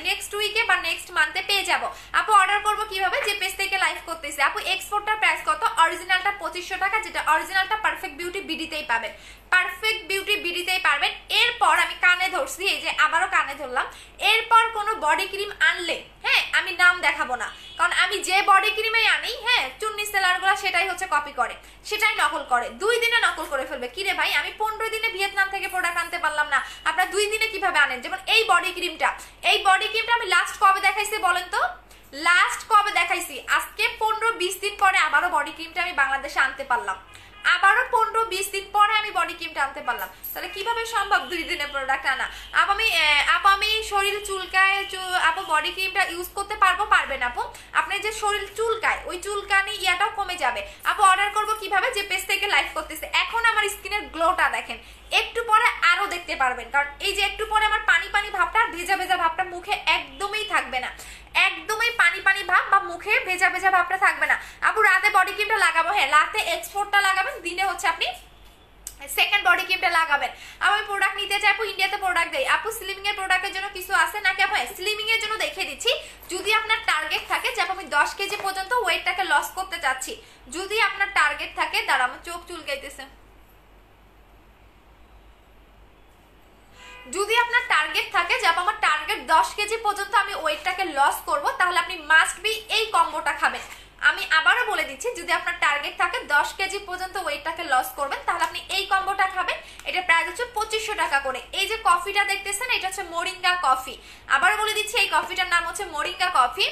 [SPEAKER 1] নেক্সট উইকে বা নেক্সট মান্থে পেয়ে যাব। আপু অর্ডার করবো কিভাবে? যে পেজ থেকে লাইভ করতেছি। আপু এক্সপোর্টটার প্রাইস কত? অরিজিনালটা 2500 টাকা, যেটা অরিজিনালটা পারফেক্ট বিউটি বিডিতেই পাবেন, পারফেক্ট বিউটি বিডিতেই পারবেন। এরপর আমি কানে ধরছি, এই যে আবারও কানে ধরলাম, এরপর কোনো বডি ক্রিম আনলে, হ্যাঁ আমি নাম দেখাবো না, কারণ আমি যে বডি ক্রিমে আনি, হ্যাঁ চুন্নি সেলারগুলো সেটাই হচ্ছে কপি করে, সেটাই নকল করে, 2 দিনে নকল করে ফেলবে। কিরে ভাই আমি 15 দিনে ভিয়েতনাম থেকে প্রোডাক্ট আনতে পারলাম না, আপনারা 2 দিনে কিভাবে আনেন? যেমন এই বডি ক্রিমটা আমি লাস্ট কবে দেখাইছি বলেন তো? লাস্ট কবে দেখাইছি? আজকে 15-20 দিন পরে আবারও বডি ক্রিমটা আমি বাংলাদেশে আনতে পারলাম, আবারও 15-20 দিন পরে আমি বডি ক্রিমটা আনতে পারলাম। তাহলে কিভাবে সম্ভব 2 দিনে প্রোডাক্ট আনা? আপু আমি শরীর চুলকায়, আপু বডি ক্রিমটা ইউজ করতে পারবো? পারবেন আপু, আপনি যে শরীর চুলকায় ওই চুলকানি ইয়াটাও কমে যাবে। আপু অর্ডার করবো কিভাবে? যে পেজ থেকে লাইভ করতেছে। এখন আমার স্কিনের গ্লোটা দেখেন, একটু পরে আরো দেখতে পারবেন, কারণ এই যে একটু পরে আমার পানি পানি ভাবটা, ভেজা ভেজা ভাবটা মুখে একদমই থাকবে না, একদমই পানি পানি ভাব বা মুখে ভেজা ভেজা ভাবটা থাকবে না। আপু রাতে বডি ক্রিমটা লাগাবো, হ্যাঁ রাতে এক্সপোর্টটা লাগাবেন, দিনে হচ্ছে আপনি সেকেন্ড বডি ক্রিমটা লাগাবেন। আমি প্রোডাক্ট নিতে চাই আপু, ইন্ডিয়াতে প্রোডাক্ট দেই আপু। স্লিমিং এর প্রোডাক্টের জন্য কিছু আছে নাকি আপু? স্লিমিং এর জন্য দেখিয়ে দিচ্ছি। যদি আপনার টার্গেট থাকে যে আপু আমি 10 কেজি পর্যন্ত ওয়েটটাকে লস করতে চাচ্ছি, যদি আপনার টার্গেট থাকে, দাঁড়া আমার চোখ চুলকাইতেছে, যদি আপনার টার্গেট থাকে যে আমার টার্গেট 10 কেজি পর্যন্ত আমি ওয়েটটাকে লস করব, তাহলে আপনি মাস্ট বি এই কম্বোটা খাবেন। আমি আবারও বলে দিচ্ছি, যদি আপনার টার্গেট থাকে 10 কেজি পর্যন্ত ওয়েটটাকে লস করবেন, তাহলে আপনি এই কম্বোটা খাবেন। এটা প্রাইস হচ্ছে 2500 টাকা করে। এই যে কফিটা দেখতেছেন, এটা হচ্ছে মোরিঙ্গা কফি। আবারও বলে দিচ্ছি, এই কফিটার নাম হচ্ছে মোরিঙ্গা কফি।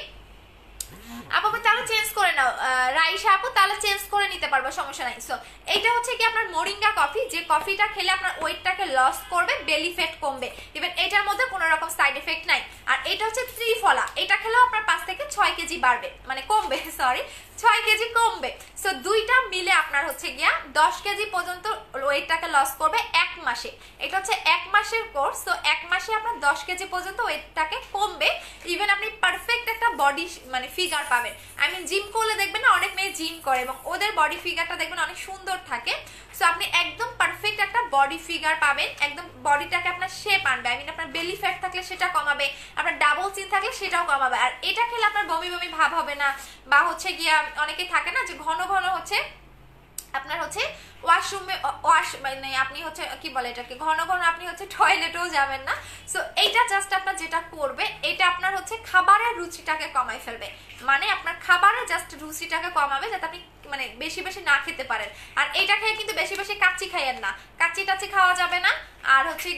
[SPEAKER 1] আপু তাহলে চেঞ্জ করে নাও রাইসা আপু, তাহলে চেঞ্জ করে নিতে পারবো, সমস্যা নাই। সো এইটা হচ্ছে কি আপনার মোরিঙ্গা কফি, যে কফিটা খেলে আপনার ওয়েটটাকে লস করবে, বেলি ফ্যাট কমবে, ইভেন এটার মধ্যে কোনো রকম সাইড এফেক্ট নাই। আর এটা হচ্ছে ত্রিফলা, এটা খেলেও আপনার 5 থেকে 6 কেজি বাড়বে, মানে কমবে, সরি 6 কেজি কমবে। সো দুইটা মিলে আপনার হচ্ছে গিয়া 10 কেজি পর্যন্ত ওয়েটটাকে লস করবে 1 মাসে। এটা হচ্ছে 1 মাসের কোর্স। সো 1 মাসে আপনার 10 কেজি পর্যন্ত ওয়েটটাকে কমবে, ইভেন আপনি পারফেক্ট একটা বডি মানে ফিগার পাবেন। আমি জিম করলে দেখবেন না, অনেক মেয়ে জিম করে এবং ওদের বডি ফিগারটা দেখবেন অনেক সুন্দর থাকে। সো আপনি একদম পারফেক্ট একটা বডি ফিগার পাবেন, একদম বডিটাকে আপনার শেপ আনবে। আই মিন আপনার বেলি ফ্যাট থাকলে সেটা কমাবে, আপনার ডাবল চিন থাকলে সেটাও কমাবে। আর এটা খেলে আপনার বমি বমি ভাব হবে না, বা হচ্ছে গিয়া অনেকে থাকে না যে ঘন ঘন হচ্ছে আপনার হচ্ছে ওয়াশরুমে মানে আপনি হচ্ছে কি বলে এটাকে, ঘন ঘন আপনি হচ্ছে টয়লেটেও যাবেন না। সো এইটা জাস্ট আপনার যেটা করবে, এটা আপনার হচ্ছে খাবারের রুচিটাকে কমাই ফেলবে, মানে আপনার খাবারের জাস্ট রুচিটাকে কমাবে, যাতে আপনি মানে বেশি বেশি না খেতে পারেন। আর এটা খেয়ে কিন্তু বেশি বেশি কাচ্চি খাইয়েন না, কাচ্চি টাচ্চি খাওয়া যাবে না, আর হচ্ছে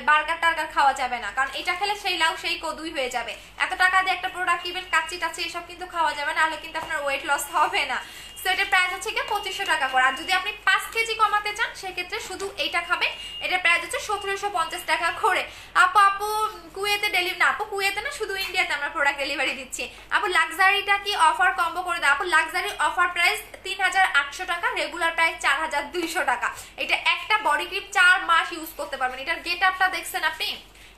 [SPEAKER 1] বার্গার টার্গার খাওয়া যাবে না, কারণ এটা খেলে সেই লাউ সেই কদুই হয়ে যাবে। এত টাকা দিয়ে একটা প্রোডাক্ট কিনবেন, কাচ্চি টাচ্চি এসব কিন্তু খাওয়া যাবে না, নাহলে কিন্তু আপনার ওয়েট লস হবে না। সো এটার প্রাইস হচ্ছে গিয়ে 2500 টাকা করে। আর যদি আপনি 5 কেজি কমাতে চান, সেক্ষেত্রে শুধু এইটা খাবেন, এটার প্রাইস হচ্ছে 1750 টাকা করে। আপু কুয়েতে ডেলিভারি না, আপু কুয়েতে না, শুধু ইন্ডিয়াতে আমরা প্রোডাক্ট ডেলিভারি দিচ্ছি। আপু লাক্সারিটা কি অফার কম্বো করে দাও? আপু লাক্সারি অফার প্রাইস 3800 টাকা, রেগুলার প্রাইস 4200 টাকা। এটা একটা বডি ক্রিম 4 মাস ইউজ করতে পারবেন। এটার গেট আপটা দেখছেন আপনি,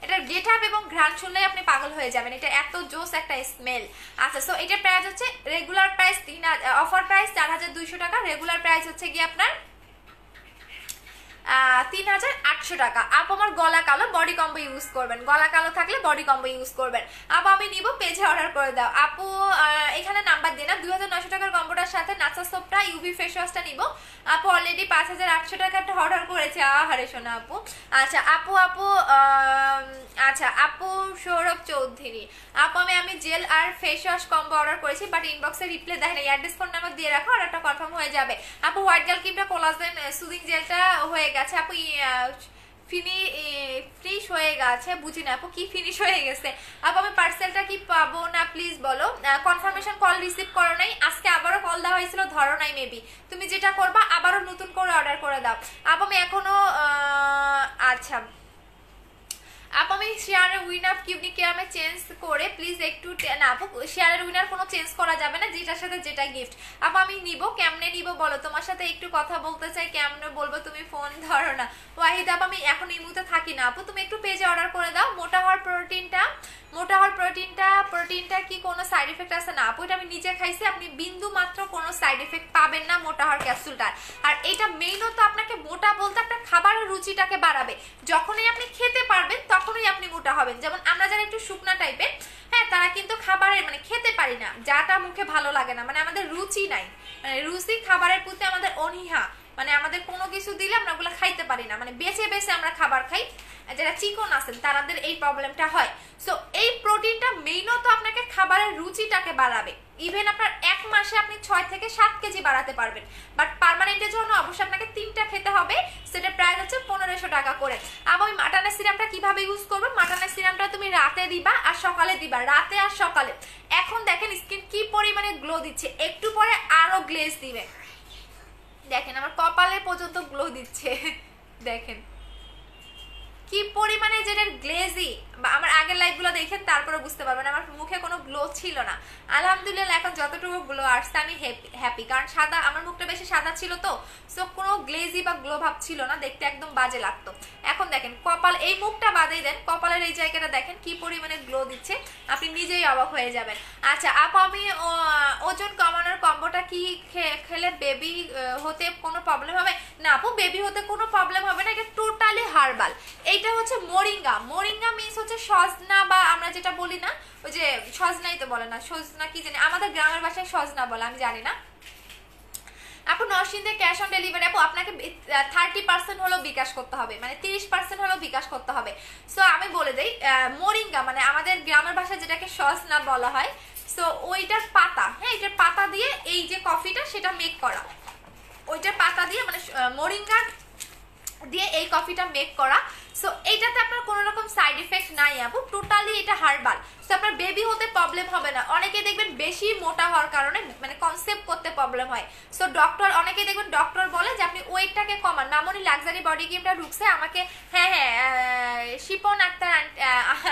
[SPEAKER 1] এটার গেট আপ এবং ঘ্রাণ শুনলে আপনি পাগল হয়ে যাবেন, এটা এত জোস একটা স্মেল। আচ্ছা সো এটার প্রাইস হচ্ছে রেগুলার প্রাইস অফার প্রাইস 4200 টাকা, রেগুলার প্রাইস হচ্ছে কি আপনার 3800 টাকা। আপু আমার গলা কালো, বডি কম্বো ইউজ করবেন, গলা কালো থাকলে বডি কম্বো ইউজ করবেন। আপু আমি নিব, পেজে অর্ডার করে দাও। আপু এখানে নাম্বার দিয়ে না, 2900 টাকার কম্বোটার সাথে নাচা সোপটা ইউভি ফেস ওয়াশটা নিব। আপু অলরেডি 5800 টাকাটা অর্ডার করেছে, আহারে শোনা আপু। আচ্ছা আচ্ছা আপু সৌরভ চৌধুরী, আপু আমি জেল আর ফেস ওয়াশ কম্বো অর্ডার করেছি, বাট ইনবক্সে রিপ্লাই দেয় না, অ্যাড্রেস ফোন নাম্বার দিয়ে রাখো, অর্ডারটা কনফার্ম হয়ে যাবে। আপু হোয়াইট গার্ল ক্রিমটা কোলাজেন সুদিং জেলটা হয়ে গেছে। আপু ফিনিশ হয়ে গেছে, বুঝি না আপু কি ফিনিশ হয়ে গেছে। আপু আমি পার্সেলটা কি পাবো না প্লিজ বলো। কনফার্মেশন কল রিসিভ করো নাই, আজকে আবারও কল দেওয়া হয়েছিল, ধরো নাই মেবি। তুমি যেটা করবা আবারও নতুন করে অর্ডার করে দাও। আপু আমি এখনো আচ্ছা আপু আমি শেয়ারের উইনার কিউবনি কেরামে চেঞ্জ করে প্লিজ একটু না আপু, শেয়ারের উইনার কোনো চেঞ্জ করা যাবে না, যেটার সাথে যেটা গিফট। আপু আমি নিব, কেমনে নিব বলো, তোমার সাথে একটু কথা বলতে চাই, কেমনে বলবো, তুমি ফোন ধরো না। ওয়াহিদ আপু আমি এখন এই মুহূর্তে থাকি না আপু, তুমি একটু পেজে অর্ডার করে দাও। মোটা হওয়ার প্রোটিনটা কি কোনো সাইড এফেক্ট আছে না আপু? এটা আমি নিজে খাইছি, আপনি বিন্দু মাত্র কোনো সাইড এফেক্ট পাবেন না মোটা হওয়ার ক্যাপসুলটার। আর এটা মেইনত আপনাকে মোটা বলতে আপনার খাবারের রুচিটাকে বাড়াবে, যখনই আপনি খেতে পারবেন তখনই আপনি মোটা হবেন। যেমন আমরা যারা একটু শুকনা টাইপের, হ্যাঁ তারা কিন্তু খাবারের মানে খেতে পারি না, যাটা মুখে ভালো লাগে না, মানে আমাদের রুচি নাই, মানে রুচি খাবারের প্রতি আমাদের অনীহা, মানে আমাদের কোনো কিছু দিলে আমরা ওগুলো খাইতে পারি না, মানে বেছে বেছে আমরা খাবার খাই। যারা চিকন আছেন তাদের এই প্রবলেমটা হয়। সো এই প্রোটিনটা মেইনত আপনাকে খাবারের রুচিটাকে বাড়াবে। ইভেন আপনার এক মাসে আপনি 6 থেকে 7 কেজি বাড়াতে পারবেন, বাট পার্মানেন্টের জন্য অবশ্যই আপনাকে 3টা খেতে হবে, সেটা প্রাইস হচ্ছে 1500 টাকা করে। আর ওই মাটানা সিরামটা কিভাবে ইউজ করবো, মাটানা সিরামটা তুমি রাতে দিবা আর সকালে দিবা, রাতে আর সকালে। এখন দেখেন স্কিন কি পরিমাণে গ্লো দিচ্ছে, একটু পরে আরো গ্লেজ দিবে, দেখেন আমার কপালে পর্যন্ত গ্লো দিচ্ছে, দেখেন কি পরিমাণে যেটা গ্লেজি। আমার আগের লাইভগুলো দেখেন তারপরে বুঝতে পারবেন আমার মুখে কোনো গ্লো ছিল না। আলহামদুলিল্লাহ এখন যতটুকু গ্লো আসছে আমি হ্যাপি, কারণ সাদা আমার মুখটা বেশি সাদা ছিল তো, সো কোনো গ্লেজি বা গ্লো ভাব ছিল না, দেখতে একদম বাজে লাগতো। এখন দেখেন কপাল, এই মুখটা বাদেই দেন, কপালের এই জায়গাটা দেখেন কি পরিমাণে গ্লো দিচ্ছে, আপনি নিজেই অবাক হয়ে যাবেন। আচ্ছা আপু আমি ওজন কমানোর কম্বোটা কি খেলে বেবি হতে কোনো প্রবলেম হবে না? আপু বেবি হতে কোনো প্রবলেম হবে না, এটা টোটালি হার্বাল। এইটা হচ্ছে মোরিঙ্গা, মোরিঙ্গা মিন্স হচ্ছে সজনা, বা আমরা যেটা বলি না ওই যে সজনাই তো বলে না, সজনা কি জানি, আমাদের গ্রামের ভাষায় সজনা বলে, আমি জানি না। আপু নরসিংদে ক্যাশ অন ডেলিভারি, আপু আপনাকে 30% হলো বিকাশ করতে হবে, মানে 30% হলো বিকাশ করতে হবে। সো আমি বলে দেই, মোরিঙ্গা মানে আমাদের গ্রামের ভাষায় যেটাকে সজনা বলা হয়, সো ওইটার পাতা, হ্যাঁ এটার পাতা দিয়ে এই যে কফিটা সেটা মেক করা, ওইটার পাতা দিয়ে মানে মোরিঙ্গা দিয়ে এই কফিটা মেক করা। সো এইটাতে আপনার কোনো রকম সাইড এফেক্ট নাই আপু, টোটালি এটা হার্বাল। সো আপনার বেবি হতে প্রবলেম হবে না। অনেকে দেখবেন বেশি মোটা হওয়ার কারণে মানে কনসেপ্ট করতে প্রবলেম হয়, সো ডক্টর, অনেকে দেখবেন ডক্টর বলে যে আপনি ওয়েটটাকে কমান। মামনি লাক্সারি বডি ক্রিমটা ঢুকছে আমাকে, হ্যাঁ শিপন আক্তার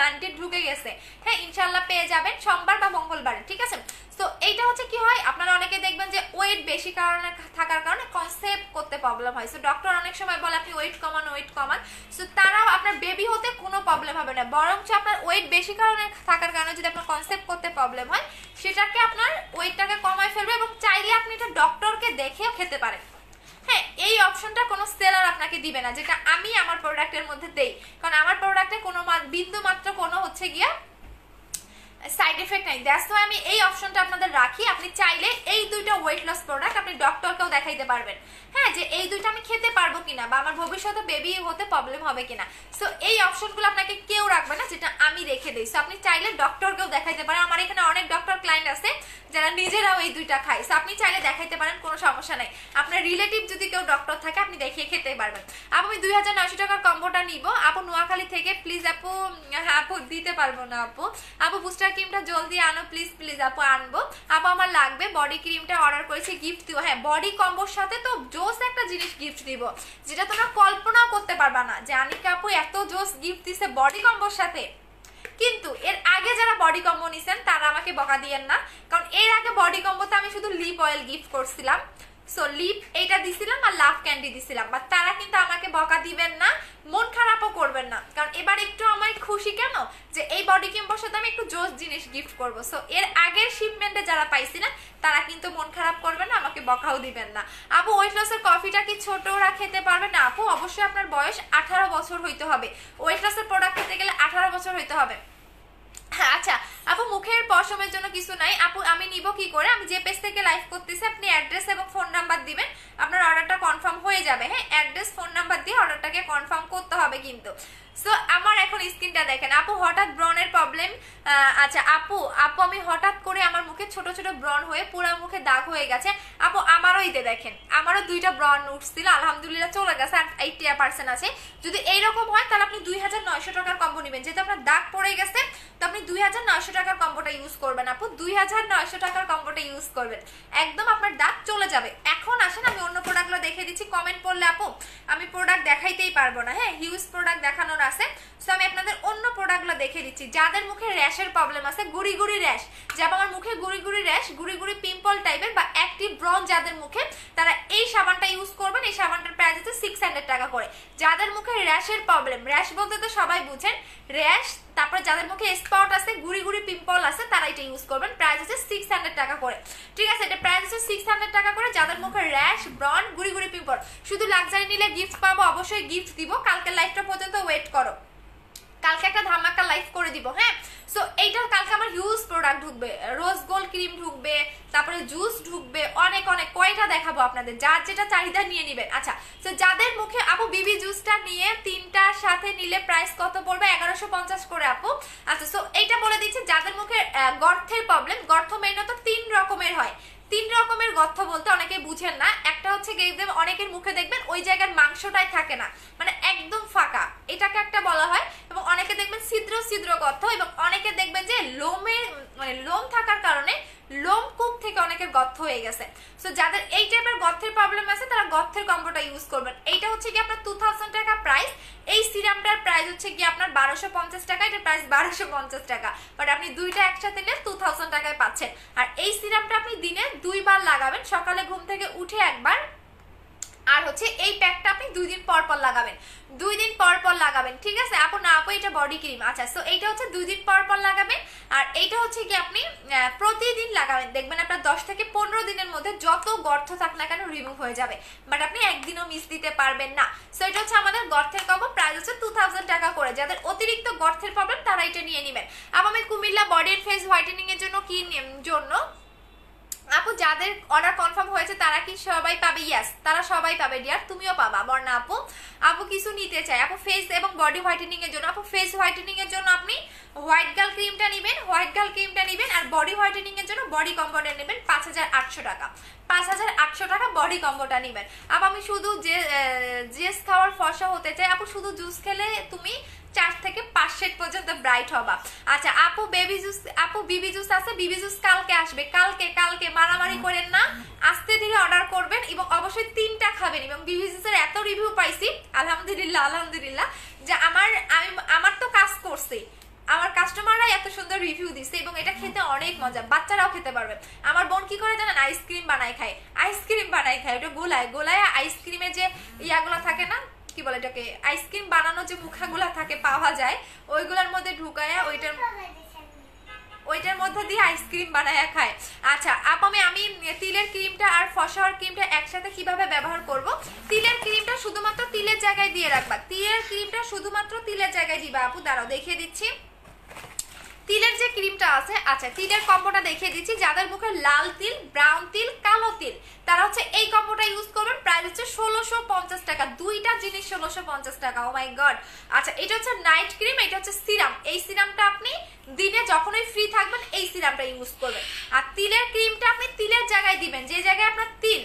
[SPEAKER 1] আন্টি ঢুকে গেছে, হ্যাঁ ইনশাল্লাহ পেয়ে যাবেন সোমবার বা মঙ্গলবার, ঠিক আছে। সো এইটা হচ্ছে কি হয়, আপনারা অনেকে দেখবেন যে ওয়েট বেশি কারণে থাকার কারণে কনসেপ্ট করতে প্রবলেম হয়, সো ডক্টর অনেক সময় বলে আপনি ওয়েট কমান, সো তারাও আপনার বেবি হতে কোনো প্রবলেম হবে না, বরঞ্চ আপনার ওয়েট বেশি কারণে থাকার কারণে যদি আপনার কনসেপ্ট করতে প্রবলেম হয় সেটাকে আপনার ওয়েটটাকে কমায় ফেলবে, এবং চাইলে আপনি এটা ডক্টরকে দেখেও খেতে পারেন। হ্যাঁ এই অপশনটা কোনো সেলার আপনাকে দিবে না, যেটা আমি আমার প্রোডাক্টের মধ্যে দেই, কারণ আমার প্রোডাক্টে কোনো বিন্দু মাত্র কোনো হচ্ছে গিয়া সাইড এফেক্ট নাই, দ্যাটস ওয়াই আমি এই অপশনটা আপনাদের রাখি। আপনি চাইলে এই দুইটা ওয়েট লস প্রোডাক্ট আপনি ডক্টরকেও দেখাইতে পারবেন, হ্যাঁ যে এই দুইটা আমি খেতে পারবো কিনা, বা আমার ভবিষ্যতে বেবি হতে প্রবলেম হবে কিনা। সো এই অপশনগুলো আপনাকে কেউ রাখবে না, যেটা আমি রেখে দিই। সো আপনি চাইলে ডক্টরকেও দেখাইতে পারেন, আমার এখানে অনেক ডক্টর ক্লায়েন্ট আছে যারা নিজেরাও এই দুইটা খায়, সো আপনি চাইলে দেখাইতে পারেন, কোনো সমস্যা নাই। আপনার রিলেটিভ যদি কেউ ডক্টর থাকে আপনি দেখিয়ে খেতে পারবেন। আপু আমি 2900 টাকার কম্বোটা নিব আপু নোয়াখালী থেকে, প্লিজ আপু। আপু দিতে পারবো না আপু, আপু বুস্টার ক্রিমটা জলদি আনো প্লিজ আপু, আনবো আপু, আমার লাগবে। বডি ক্রিমটা অর্ডার করেছি, গিফট দিব, হ্যাঁ বডি কম্বোর সাথে তো জোস একটা জিনিস গিফট দিব, যেটা তোমরা কল্পনাও করতে পারবা না যে আনিকা আপু এত জোস গিফট দিছে বডি কম্বোর সাথে। কিন্তু এর আগে যারা বডি কম্বো নিছেন তারা আমাকে বকা দিয়েন না, কারণ এর আগে বডি কম্বোতে আমি শুধু লিপ অয়েল গিফট করছিলাম, সো লিপ এইটা দিছিলাম আর লাভ ক্যান্ডি দিছিলাম, বাট তারা কিন্তু আমাকে বকা দিবেন না, মন খারাপও করবেন না, কারণ এবার একটু আমার খুশি কেন যে এই বডি ক্রিমের সাথে আমি একটু জোস জিনিস গিফট করব। সো এর আগের শিপমেন্টে যারা পাইছিলেন তারা কিন্তু মন খারাপ করবেন না, আমাকে বকাও দিবেন না। আপু ওয়েট লসের কফিটা কি ছোটরা খেতে পারবে না? আপু অবশ্যই আপনার বয়স 18 বছর হইতে হবে, ওয়েট লসের প্রোডাক্ট খেতে গেলে 18 বছর হইতে হবে। আচ্ছা আপু মুখের পশমের জন্য কিছু নাই আপু, আমি নিব কি করে? আমি যে পেজ থেকে লাইভ করতেছি আপনি অ্যাড্রেস এবং ফোন নাম্বার দিবেন, আপনার অর্ডারটা কনফার্ম হয়ে যাবে। হ্যাঁ অ্যাড্রেস ফোন নাম্বার দিয়ে অর্ডারটাকে কনফার্ম করতে হবে কিন্তু। সো আমার এখন স্কিনটা দেখেন আপু, হঠাৎ ব্রনের প্রবলেম। আচ্ছা আপু আমি হঠাৎ করে আমার মুখে ছোট ছোট ব্রন হয়ে পুরো মুখে দাগ হয়ে গেছে আপু, আমারও ইতে দেখেন আমারও 2টা ব্রন উঠছিল, আলহামদুলিল্লাহ চলে গেছে, 80% আছে। যদি এইরকম হয় তাহলে আপনি কম্বোটা ইউজ করবেন আপু, 2900 টাকার কম্বোটা ইউজ করবেন, একদম আপনার দাঁত চলে যাবে। এখন আসেন আমি অন্য প্রোডাক্টগুলো দেখিয়ে দিচ্ছি। কমেন্ট করলে আপু আমি প্রোডাক্ট দেখাইতেই পারবো না, হ্যাঁ হিউজ প্রোডাক্ট দেখানোর আছে। সো আমি আপনাদের অন্য প্রোডাক্টগুলো দেখিয়ে দিচ্ছি। যাদের মুখে র্যাশের প্রবলেম আছে, গুড়ি গুড়ি র্যাশ, যেমন আমার মুখে গুড়ি গুড়ি র্যাশ, গুড়ি গুড়ি পিম্পল টাইপের বা অ্যাক্টিভ ব্রন যাদের মুখে, তারা এই সাবানটা ইউজ করবেন। এই সাবানটার প্রাইস হচ্ছে 600 টাকা করে। যাদের মুখে র্যাশের প্রবলেম, র্যাশ বলতে তো সবাই বুঝেন, র্যাশ, তারপরে যাদের মুখে স্পট আছে, গুড়ি গুড়ি পিম্পল আছে, তারা এটা ইউজ করবেন। প্রাইস হচ্ছে 600 টাকা করে, ঠিক আছে? এটা প্রাইস হচ্ছে 600 টাকা করে। যাদের মুখে র্যাশ, ব্রন, গুড়ি গুড়ি পিম্পল, শুধু লাক্সারি নিলে গিফট পাবো, অবশ্যই গিফট দিব। কালকে লাইভটা পর্যন্ত ওয়েট করো, কালকে একটা ধামাকা লাইভ করে দিব, হ্যাঁ? সো এইটা কালকে আমার হিউজ প্রোডাক্ট ঢুকবে, রোজ গোল্ড ক্রিম ঢুকবে, তারপরে জুস ঢুকবে, অনেক অনেক কয়টা দেখাবো আপনাদের, যার যেটা চাহিদা নিয়ে নেবেন। আচ্ছা, তো যাদের মুখে আপু বিবি জুসটা নিয়ে তিনটার সাথে নিলে প্রাইস কত পড়বে? 1150 করে আপু। আচ্ছা, সো এইটা বলে দিচ্ছি, যাদের মুখে গর্তের প্রবলেম, গর্ত মেইনত 3 রকমের হয়। 3 রকমের গর্ত বলতে অনেকে বুঝেন না, একটা হচ্ছে অনেকের মুখে দেখবেন ওই জায়গার মাংসটাই থাকে না, মানে একদম ফাঁকা, এটাকে একটা বলা হয়। এবং অনেকে দেখবেন ছিদ্র ছিদ্র গর্ত, এবং অনেকে দেখবেন যে লোমের মানে লোম থাকার কারণে লোমকূপ থেকে অনেকের গর্ত হয়ে গেছে। সো যাদের এই টাইপের গর্তের প্রবলেম আছে তারা গর্তের কম্বোটা ইউজ করবেন। এইটা হচ্ছে কি আপনার 2000 টাকা প্রাইস। এই সিরামটার প্রাইস হচ্ছে কি আপনার 1250 টাকা, এটা প্রাইস 1250 টাকা, বাট আপনি দুইটা একসাথে নিলে 2000 টাকায় পাচ্ছেন। আর এই সিরামটা আপনি দিনে 2 বার লাগাবেন, সকালে ঘুম থেকে উঠে একবার, আর হচ্ছে এই প্যাকটা আপনি 2 দিন পর পর লাগাবেন, 2 দিন পর পর লাগাবেন, ঠিক আছে আপু? না আপু এটা বডি ক্রিম। আচ্ছা, সো এইটা হচ্ছে 2 দিন পর পর লাগাবেন, আর এইটা হচ্ছে কি আপনি প্রতিদিন লাগাবেন, দেখবেন আপনার 10 থেকে 15 দিনের মধ্যে যত গর্ত থাক না কেন রিমুভ হয়ে যাবে, বাট আপনি একদিনও মিস দিতে পারবেন না। সো এটা হচ্ছে আমাদের গর্তের কম্বো, প্রাইস হচ্ছে 2000 টাকা করে। যাদের অতিরিক্ত গর্তের প্রবলেম তারা এটা নিয়ে নেবেন। আপু আমি Comilla body and face whitening এর জন্য কি জন্য আপু, যাদের অর্ডার কনফার্ম হয়েছে তারা কি সবাই পাবে? ইয়েস, তারা সবাই পাবে ডিয়ার, তুমিও পাবা বর্ণা আপু। আপু কিছু নিতে চাই আপু ফেস এবং বডি হোয়াইটেনিং এর জন্য, আপু ফেস হোয়াইটেনিং এর জন্য আপনি হোয়াইট গার্ল ক্রিমটা নেবেন, হোয়াইট গার্ল ক্রিমটা নেবেন, আর বডি হোয়াইটেনিং এর জন্য বডি কম্বোটা নেবেন 5800 টাকা, 5800 টাকা বডি কম্বোটা নেবেন। আপু আমি শুধু যে জুস খাওয়ার ফর্সা হতে চাই, আপু শুধু জুস খেলে তুমি 4 থেকে 5 শেড পর্যন্ত ব্রাইট হবা। আচ্ছা আপু বেবি জুস, আপু বিবি জুস আছে, বিবি জুস কালকে আসবে, কালকে কালকে মারামারি করেন না, আস্তে ধীরে অর্ডার করবেন এবং অবশ্যই 3টা খাবেন। এবং বিবি জুসের এত রিভিউ পাইছি আলহামদুলিল্লাহ আলহামদুলিল্লাহ, যে আমার তো কাজ করছে, আমার কাস্টমাররা এত সুন্দর রিভিউ দিচ্ছে এবং এটা খেতে অনেক মজা, বাচ্চারাও খেতে পারবে। আমার বোন কি করে জানেন? আইসক্রিম বানায় খায়, আইসক্রিম বানায় খায়, ওটা গোলায় গোলায় আইসক্রিমের যে ইয়াগুলো থাকে না, কি বলে এটাকে, আইসক্রিম বানানোর যে মুখাগুলা থাকে পাওয়া যায়, ওইগুলোর মধ্যে ঢুকায়া ওইটার মধ্যে দিয়ে আইসক্রিম বানায়া খায়। আচ্ছা আপু আমি তিলের ক্রিমটা আর ফসফর ক্রিমটা একসাথে কিভাবে ব্যবহার করব? তিলের ক্রিমটা শুধুমাত্র তিলের জায়গায় দিয়ে রাখবা, তিলের ক্রিমটা শুধুমাত্র তিলের জায়গায় দিবা আপু। দাঁড়াও দেখিয়ে দিচ্ছি তিলের যে ক্রিমটা আছে। আচ্ছা তিলের কম্বোটা দেখিয়ে দিচ্ছি, যাদের মুখে লাল তিল, ব্রাউন তিল, কালো তিল, তারা হচ্ছে এই কম্বোটা ইউজ করবেন। প্রাইস হচ্ছে 1650 টাকা, দুইটা জিনিস 1650 টাকা। ও মাই গড। আচ্ছা এটা হচ্ছে নাইট ক্রিম, এটা হচ্ছে সিরাম। এই সিরামটা আপনি দিনে যখনই ফ্রি থাকবেন এই সিরামটা ইউজ করবেন। আর তিলের ক্রিমটা আপনি তিলের জায়গায় দিবেন, যে জায়গায় আপনার তিল,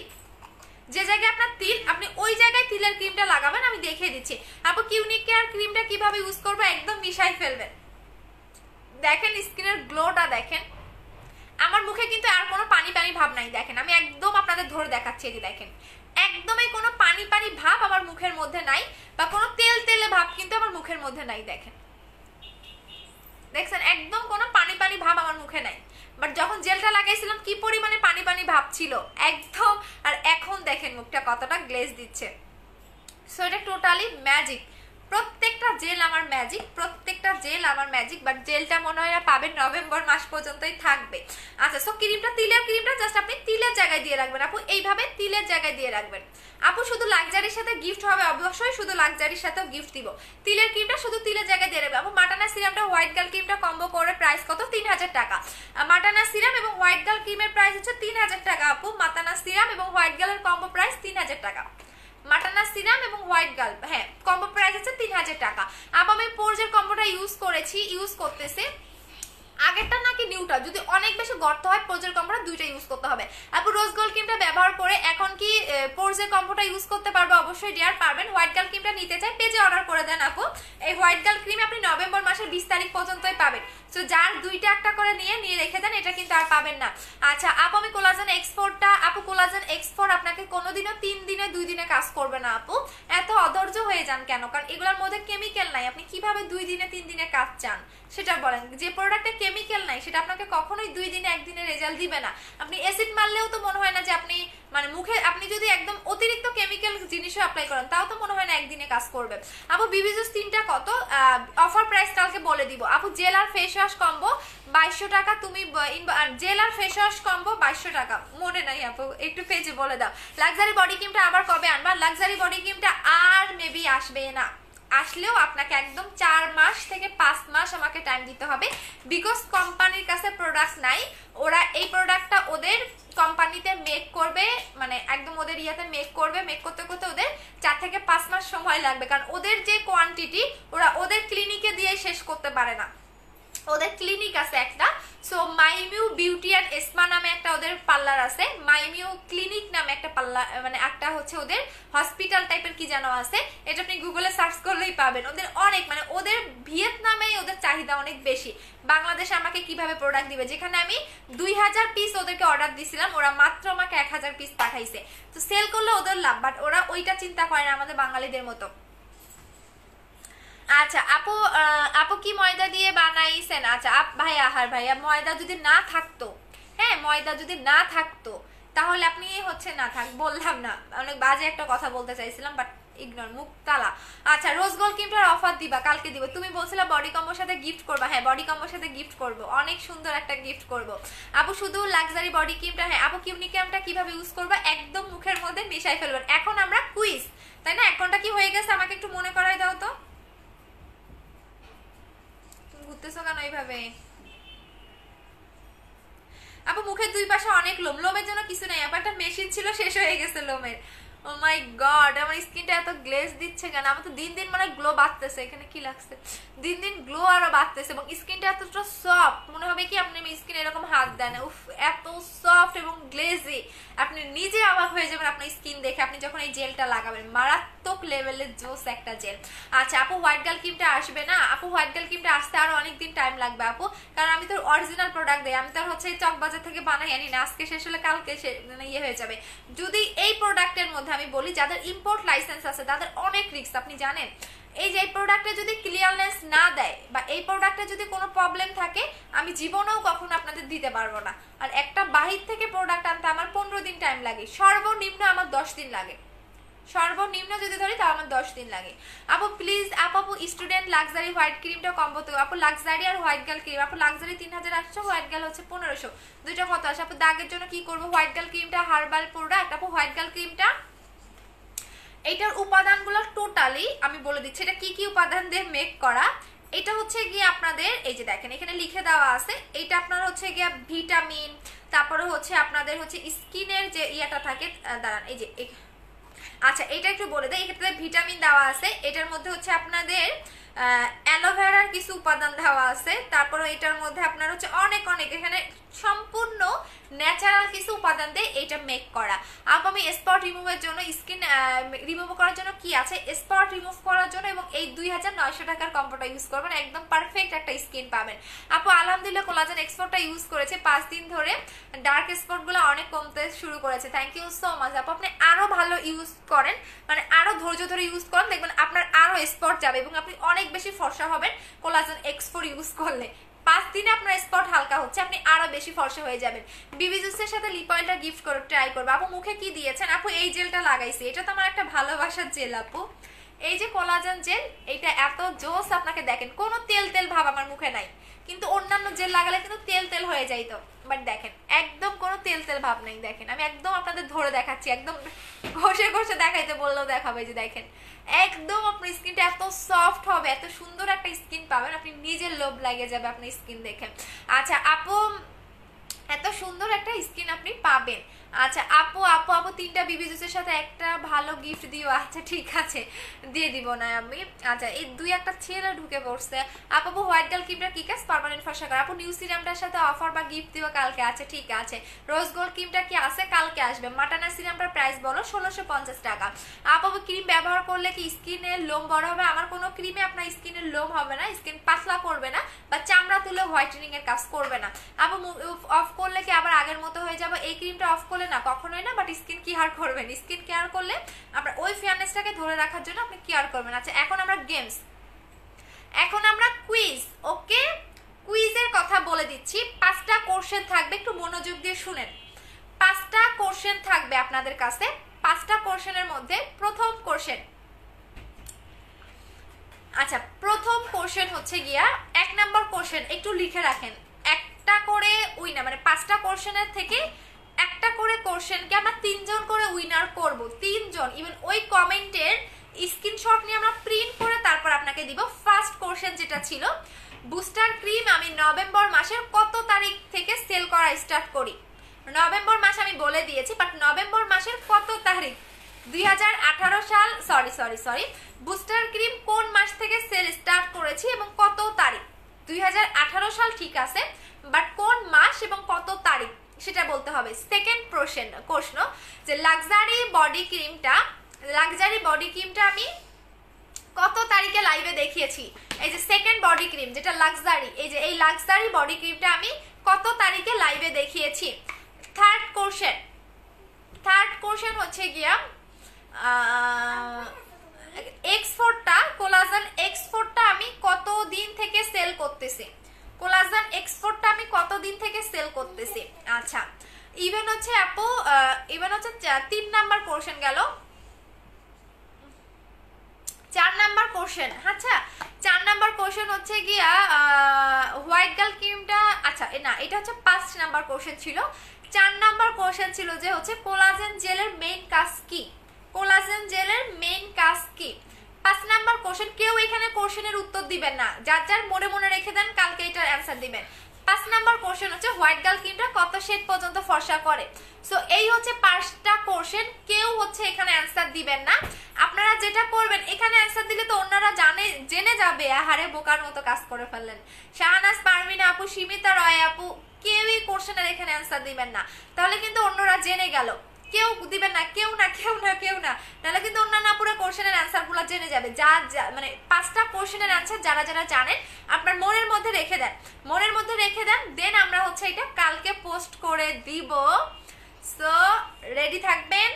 [SPEAKER 1] যে জায়গায় আপনার তিল আপনি ওই জায়গায় তিলের ক্রিমটা লাগাবেন। আমি দেখিয়ে দিচ্ছি আপু কিউনিক কেয়ার ক্রিমটা কিভাবে ইউজ করবো, একদম মিশাই ফেলবেন। দেখেন স্কিনের গ্লোটা দেখেন, আমার মুখে কিন্তু আর কোনো পানি পানি ভাব নাই। দেখেন আমি একদম আপনাদের ধরে দেখাচ্ছি, এই দেখেন একদমই কোনো পানি পানি ভাব আমার মুখের মধ্যে নাই, বা কোনো তেল তেলে ভাব কিন্তু আমার মুখের মধ্যে নাই। দেখেন দেখছেন একদম কোনো পানি পানি ভাব আমার মুখে নাই। বাট যখন জেলটা লাগাইছিলাম কি পরিমাণে পানি পানি ভাব ছিল একদম, আর এখন দেখেন মুখটা কতটা গ্লেজ দিচ্ছে। সো এটা টোটালি ম্যাজিক, প্রত্যেকটা জেল আমার ম্যাজিক, প্রত্যেকটা জেল আমার ম্যাজিক। বাট জেলটা মনে হয় পাবেন নভেম্বর মাস পর্যন্তই থাকবে। আচ্ছা সো ক্রিমটা, তিলের ক্রিমটা জাস্ট আপনি তিলের জায়গায় দিয়ে রাখবেন আপু, এইভাবে তিলের জায়গায় দিয়ে রাখবেন আপু। শুধু লাক্সারির সাথে গিফট হবে, অবশ্যই শুধু লাক্সারির সাথেও গিফট দিব। তিলের ক্রিমটা শুধু তিলের জায়গায় দিয়ে রাখবেন আপু। মাটানা সিরামটা হোয়াইট গার্ল ক্রিমটা কম্বো করে প্রাইস কত? 3000 টাকা। মাটানা সিরাম এবং হোয়াইট গার্ল ক্রিমের প্রাইস হচ্ছে 3000 টাকা আপু। মাটানা সিরাম এবং হোয়াইট গার্লের কম্বো প্রাইস 3000 টাকা। মাটানা সিরাম এবং হোয়াইট গার্ল, হ্যাঁ কম্বো প্রাইস আছে 3000 টাকা। আপু আমি পোর্জের কম্বোটা ইউজ করেছি, ইউজ করতেছি। আগেরটা নাকি নিউটা, যদি অনেক বেশি গর্ত হয় পোর্জের কম্বোটা দুইটা ইউজ করতে হবে আপু। রোজ গোল্ড ক্রিমটা ব্যবহার করে এখন কি পোর্জের কম্বোটা ইউজ করতে পারবো? অবশ্যই ডিয়ার পারবেন। হোয়াইট গার্ল ক্রিমটা নিতে চাই পেজে অর্ডার করে দেন আপু। এই হোয়াইট গার্ল ক্রিম আপনি নভেম্বর মাসের 20 তারিখ পর্যন্তই পাবেন। সো সো যার দুইটা একটা করে নিয়ে রেখে দেন, এটা কিন্তু আর পাবেন না। আচ্ছা আপু আমি কোলাজেন এক্সপোর্টটা, আপু কোলাজেন এক্সপোর্ট আপনাকে কোনোদিনও 3 দিনে 2 দিনে কাজ করবে না আপু, এত অধৈর্য হয়ে যান কেন? কারণ এগুলোর মধ্যে কেমিক্যাল নাই, আপনি কিভাবে 2 দিনে 3 দিনে কাজ চান সেটা বলেন। যে প্রোডাক্টে কেমিক্যাল নাই সেটা আপনাকে কখনোই 2 দিনে 1 দিনে রেজাল্ট দিবে না। আপনি অ্যাসিড মারলেও তো মনে হয় না যে আপনি মানে মুখে আপনি যদি একদম অতিরিক্ত কেমিক্যাল জিনিসও অ্যাপ্লাই করেন তাও তো মনে হয় না একদিনে কাজ করবে। আপু বিবি জুস 3টা কত? অফার প্রাইস কালকে বলে দিব আপু। জেল আর ফেস ওয়াশ কম্বো 2200 টাকা, তুমি জেল আর ফেস ওয়াশ কম্বো 2200 টাকা, মনে নাই আপু একটু পেজে বলে দাও। লাক্সারি বডি ক্রিমটা আবার কবে আনবা? লাক্সারি বডি ক্রিমটা আর মেবি আসবে না, আসলেও আপনাকে একদম 4 মাস থেকে 5 মাস আমাকে টাইম দিতে হবে, বিকজ কোম্পানির কাছে প্রোডাক্ট নাই। ওরা এই প্রোডাক্টটা ওদের কোম্পানিতে মেক করবে, মানে একদম ওদের ইয়াতে মেক করবে, মেক করতে করতে ওদের 4 থেকে 5 মাস সময় লাগবে, কারণ ওদের যে কোয়ান্টিটি ওরা ওদের ক্লিনিকে দিয়ে শেষ করতে পারে না। ওদের ক্লিনিক আছে একটা, সো মাইমিউ বিউটি অ্যান্ড এসমা নামে একটা ওদের পার্লার আছে, মাইমিউ ক্লিনিক নামে একটা পার্লার, মানে একটা হচ্ছে ওদের হসপিটাল টাইপের কি যেন আছে, এটা আপনি গুগলে সার্চ করলেই পাবেন। ওদের অনেক মানে ওদের ভিয়েতনামে ওদের চাহিদা অনেক বেশি, বাংলাদেশে আমাকে কিভাবে প্রোডাক্ট দিবে, যেখানে আমি 2000 পিস ওদেরকে অর্ডার দিছিলাম, ওরা মাত্র আমাকে 1000 পিস পাঠাইছে। তো সেল করলে ওদের লাভ, বাট ওরা ওইটা চিন্তা করে না আমাদের বাঙালিদের মতো। আচ্ছা আপু আপু কি ময়দা দিয়ে বানাইছেন? আচ্ছা ভাইয়া আহার ভাইয়া, ময়দা যদি না থাকতো, হ্যাঁ ময়দা যদি না থাকতো তাহলে আপনি হচ্ছে না থাক বললাম না, অনেক বাজে একটা কথা বলতে চাইছিলাম বাট ইগনোর, মুখ তালা। আচ্ছা রোজ গোল্ড ক্রিমটার অফার দিবা, কালকে দিব। তুমি বলছিলা বডি কম্বোর সাথে গিফট করবা, হ্যাঁ বডি কম্বোর সাথে গিফট করব, অনেক সুন্দর একটা গিফট করব আপু। শুধু লাক্সারি বডি ক্রিমটা, হ্যাঁ আপু কিউনিক্যামটা কিভাবে ইউজ করবা? একদম মুখের মধ্যে মিশাই ফেলবেন। এখন আমরা কুইজ, তাই না? 1 ঘন্টা কি হয়ে গেছে আমাকে একটু মনে করাই দাও তো। ঘুরতেছো কেন এইভাবে? আপু মুখের দুই পাশে অনেক লোম, লোমের জন্য কিছু নাই আপু, একটা মেশিন ছিল শেষ হয়ে গেছে লোমের। ও মাই গড, আমার স্কিনটা এত গ্লেজ দিচ্ছে কেন? আমার তো দিন দিন মানে গ্লো বাড়তেছে, এখানে কি লাগছে, দিন দিন গ্লো আরো বাড়তেছে, এবং স্কিনটা এতটা সফট, মনে হবে কি আপনি স্কিন এরকম হাত দেন, উফ এত সফট এবং গ্লেজি, আপনি নিজে অবাক হয়ে যাবেন আপনার স্কিন দেখে আপনি যখন এই জেলটা লাগাবেন, মারাত্মক লেভেলের জোস একটা জেল। আচ্ছা আপু হোয়াইট গার্ল ক্রিমটা আসবে না? আপু হোয়াইট গার্ল ক্রিমটা আসতে আরো অনেকদিন টাইম লাগবে আপু, কারণ আমি তো অরিজিনাল প্রোডাক্ট দেই, আমি তো হচ্ছে চকবাজার থেকে বানাই আনি না, আজকে শেষ হলে কালকে মানে ইয়ে হয়ে যাবে। যদি এই প্রোডাক্টের মধ্যে আমি বলি যাদের ইম্পোর্ট লাইসেন্স আছে তাদের অনেক রিস্ক, আপনি জানেন। এই যে এই প্রোডাক্টে যদি ক্লিয়ারনেস না দেয় বা এই প্রোডাক্টে যদি কোনো প্রবলেম থাকে আমি জীবনেও কখনো আপনাদের দিতে পারবো না। আর একটা বাহির থেকে প্রোডাক্ট আনতে আমার 15 দিন টাইম লাগে, সর্বনিম্ন আমার 10 দিন লাগে, সর্বনিম্ন যদি ধরি তাও আমার 10 দিন লাগে। আপু প্লিজ আপু স্টুডেন্ট লাক্সারি হোয়াইট ক্রিমটা কম্বো তো আপু, লাক্সারি আর হোয়াইট গার্ল ক্রিম আপু, লাক্সারি 3800, হোয়াইট গার্ল হচ্ছে 1500, দুইটা কত আসে আপু? দাগের জন্য কি করবো? হোয়াইট গার্ল ক্রিমটা হার্বাল প্রোডাক্ট আপু, হোয়াইট গার্ল ক্রিমটা এইটার উপাদানগুলো টোটালি আমি বলে দিচ্ছি এটা কি কি উপাদান দিয়ে মেক করা। এটা হচ্ছে গিয়ে আপনাদের এই যে দেখেন এখানে লিখে দেওয়া আছে, এটা আপনার হচ্ছে গিয়ে ভিটামিন, তারপরে হচ্ছে আপনাদের হচ্ছে স্কিনের যে ইয়াটা থাকে, দাঁড়ান এই যে আচ্ছা এটা একটু বলে দেয়, এক্ষেত্রে ভিটামিন দেওয়া আছে, এটার মধ্যে হচ্ছে আপনাদের অ্যালোভেরার কিছু উপাদান দেওয়া আছে, তারপরে এটার মধ্যে আপনার হচ্ছে অনেক অনেক এখানে সম্পূর্ণ ন্যাচারাল কিছু উপাদান দিয়ে এটা মেক করা। আপ আমি স্পট রিমুভের জন্য, স্কিন রিমুভ করার জন্য কি আছে, স্পট রিমুভ করার জন্য এবং এই 2900 টাকার কম্বোটা ইউজ করবেন, একদম পারফেক্ট একটা স্কিন পাবেন। আপু আলহামদুলিল্লাহ কোলাজেন এক্সপোর্টটা ইউজ করেছে 5 দিন ধরে, ডার্ক স্পটগুলো অনেক কমতে শুরু করেছে, থ্যাংক ইউ সো মাচ আপু। আপনি আরো ভালো ইউজ করেন, মানে আরো ধৈর্য ধরে ইউজ করেন, দেখবেন আপনার আরো স্পট যাবে এবং আপনি অনেক বেশি ফর্সা হবেন কোলাজেন এক্সপোর্ট ইউজ করলে। 5 দিনে আপনার স্পট হালকা হচ্ছে, আপনি আরো বেশি ফর্সা হয়ে যাবেন। বিবি জুসের সাথে লিপ অয়েলটা গিফট করে ট্রাই করবো আপু। মুখে কি দিয়েছেন আপু? এই জেলটা লাগাইছি, এটা তো আমার একটা ভালোবাসার জেল আপু, এই যে কোলাজেন জেল, এটা এত জোস, আপনাকে দেখেন কোনো তেল তেল ভাব আমার মুখে নাই, কিন্তু অন্যান্য জেল লাগালে কিন্তু তেল তেল হয়ে যাইতো, বাট দেখেন একদম কোনো তেল তেল ভাব নাই। দেখেন আমি একদম আপনাদের ধরে দেখাচ্ছি, একদম ঘষে ঘষে দেখাইতে বললেও দেখাবে, যে দেখেন একদম আপনার স্কিনটা এত সফট হবে, এত সুন্দর একটা স্কিন পাবেন, আপনি নিজের লোভ লাগে যাবে আপনার স্কিন দেখে। আচ্ছা আপু এত সুন্দর একটা স্কিন আপনি পাবেন। আচ্ছা আপু আপু আপু 3টা বিবি জুসের সাথে একটা ভালো গিফট দিও। আচ্ছা ঠিক আছে দিয়ে দিব না আমি। আচ্ছা এই 2-1টা ছেলে ঢুকে পড়ছে। আপু হোয়াইট গার্ল ক্রিমটা কি কাজ পার্মানেন্ট ফর্সা করে? আপু নিউ সিরামটার সাথে অফার বা গিফট দিও কালকে। আচ্ছা ঠিক আছে। রোজ গোল্ড ক্রিমটা কি আছে? কালকে আসবে। মাটানা সিরামটার প্রাইস বলো 1650 টাকা। আপু ক্রিম ব্যবহার করলে কি স্কিনের লোম বড় হবে? আমার কোনো ক্রিমে আপনার স্কিনের লোম হবে না, স্কিন পাতলা করবে না বা চামড়া তুলে হোয়াইটেনিং এর কাজ করবে না আপু। অফ করলে কি আবার আগের মতো হয়ে যাবে? এই ক্রিমটা অফ করলে না, কখনোই না। বাট স্কিন কেয়ার করবেন, স্কিন কেয়ার করলে আপনার ওই ফেয়ারনেসটাকে ধরে রাখার জন্য আপনি কেয়ার করবেন। আচ্ছা এখন আমরা গেমস, এখন আমরা কুইজ। ওকে, কুইজের কথা বলে দিচ্ছি। 5টা কোশ্চেন থাকবে, একটু মনোযোগ দিয়ে শুনেন। 5টা কোশ্চেন থাকবে আপনাদের কাছে। 5টা কোশ্চেনের মধ্যে প্রথম কোশ্চেন, আচ্ছা প্রথম কোশ্চেন হচ্ছে গিয়া 1 নাম্বার কোশ্চেন, একটু লিখে রাখেন। একটা করে উইনার, মানে 5টা কোশ্চেনের থেকে একটা করে কোশ্চেনকে আমরা 3 জন করে উইনার করব। 3 জন, ইভেন ওই কমেন্টের স্ক্রিনশট নিয়ে আমরা প্রিন্ট করে তারপর আপনাকে দিব। ফার্স্ট কোশ্চেন যেটা ছিল, বুস্টার ক্রিম আমি নভেম্বর মাসের কত তারিখ থেকে সেল করা স্টার্ট করি? নভেম্বর মাস আমি বলে দিয়েছি, বাট নভেম্বর মাসের কত তারিখ? 2018 সাল, সরি বুস্টার ক্রিম কোন মাস থেকে সেল স্টার্ট করেছি এবং কত তারিখ? 2018 সাল ঠিক আছে, বাট কোন মাস এবং কত তারিখ সেটা বলতে হবে। সেকেন্ড প্রশ্ন যে লাক্সারি বডি ক্রিমটা আমি কত তারিখে লাইভে দেখিয়েছি? এই যে সেকেন্ড বডি ক্রিম যেটা লাক্সারি, এই যে এই লাক্সারি বডি ক্রিমটা আমি কত তারিখে লাইভে দেখিয়েছি? থার্ড কোশ্চেন হচ্ছে গিয়া X4টা কোলাজেন X4টা আমি কত দিন থেকে সেল করতেছি? কোলাজেন X4টা আমি কত দিন থেকে সেল করতেছি? আচ্ছা ইভেন হচ্ছে আপু, ইভেন হচ্ছে 3 নাম্বার কোশ্চেন গেল। 4 নাম্বার কোশ্চেন, আচ্ছা 4 নাম্বার কোশ্চেন হচ্ছে গিয়া হোয়াইট গার্ল ক্রিমটা, আচ্ছা না এটা হচ্ছে 5 নাম্বার কোশ্চেন ছিল। 4 নাম্বার কোশ্চেন ছিল যে হচ্ছে কোলাজেন জেলের মেইন কাজ কি? কোলাজেন জেলের মেইন কাজ কি? 5 নাম্বার কোশ্চেন, কেউ এখানে কোশ্চেনের উত্তর দিবেন না, যার যার মনে রেখে দেন, কালকে এটার অ্যান্সার দিবেন। 5 নাম্বার কোশ্চেন হচ্ছে হোয়াইট গার্ল ক্রিমটা কত শেড পর্যন্ত ফর্সা করে? সো এই হচ্ছে 5টা কোশ্চেন, কেউ হচ্ছে এখানে অ্যান্সার দিবেন না। আপনারা যেটা করবেন, এখানে অ্যান্সার দিলে তো অন্যরা জেনে যাবে, আহারে বোকার মতো কাজ করে ফেললেন। শাহনাজ পারমিনা আপু, সীমিতা রয় আপু, কেউই কোশ্চেনের এখানে অ্যান্সার দিবেন না, তাহলে কিন্তু অন্যরা জেনে গেল। কেউ দিবেন না, কেউ না, তাহলে কিন্তু অন্যান্য পুরো কোশ্চেনের অ্যান্সার গুলো জেনে যাবে। মানে 5টা কোশ্চেনের অ্যান্সার যারা জানেন আপনার মনের মধ্যে রেখে দেন, দেন আমরা হচ্ছে এটা কালকে পোস্ট করে দিব। সো রেডি থাকবেন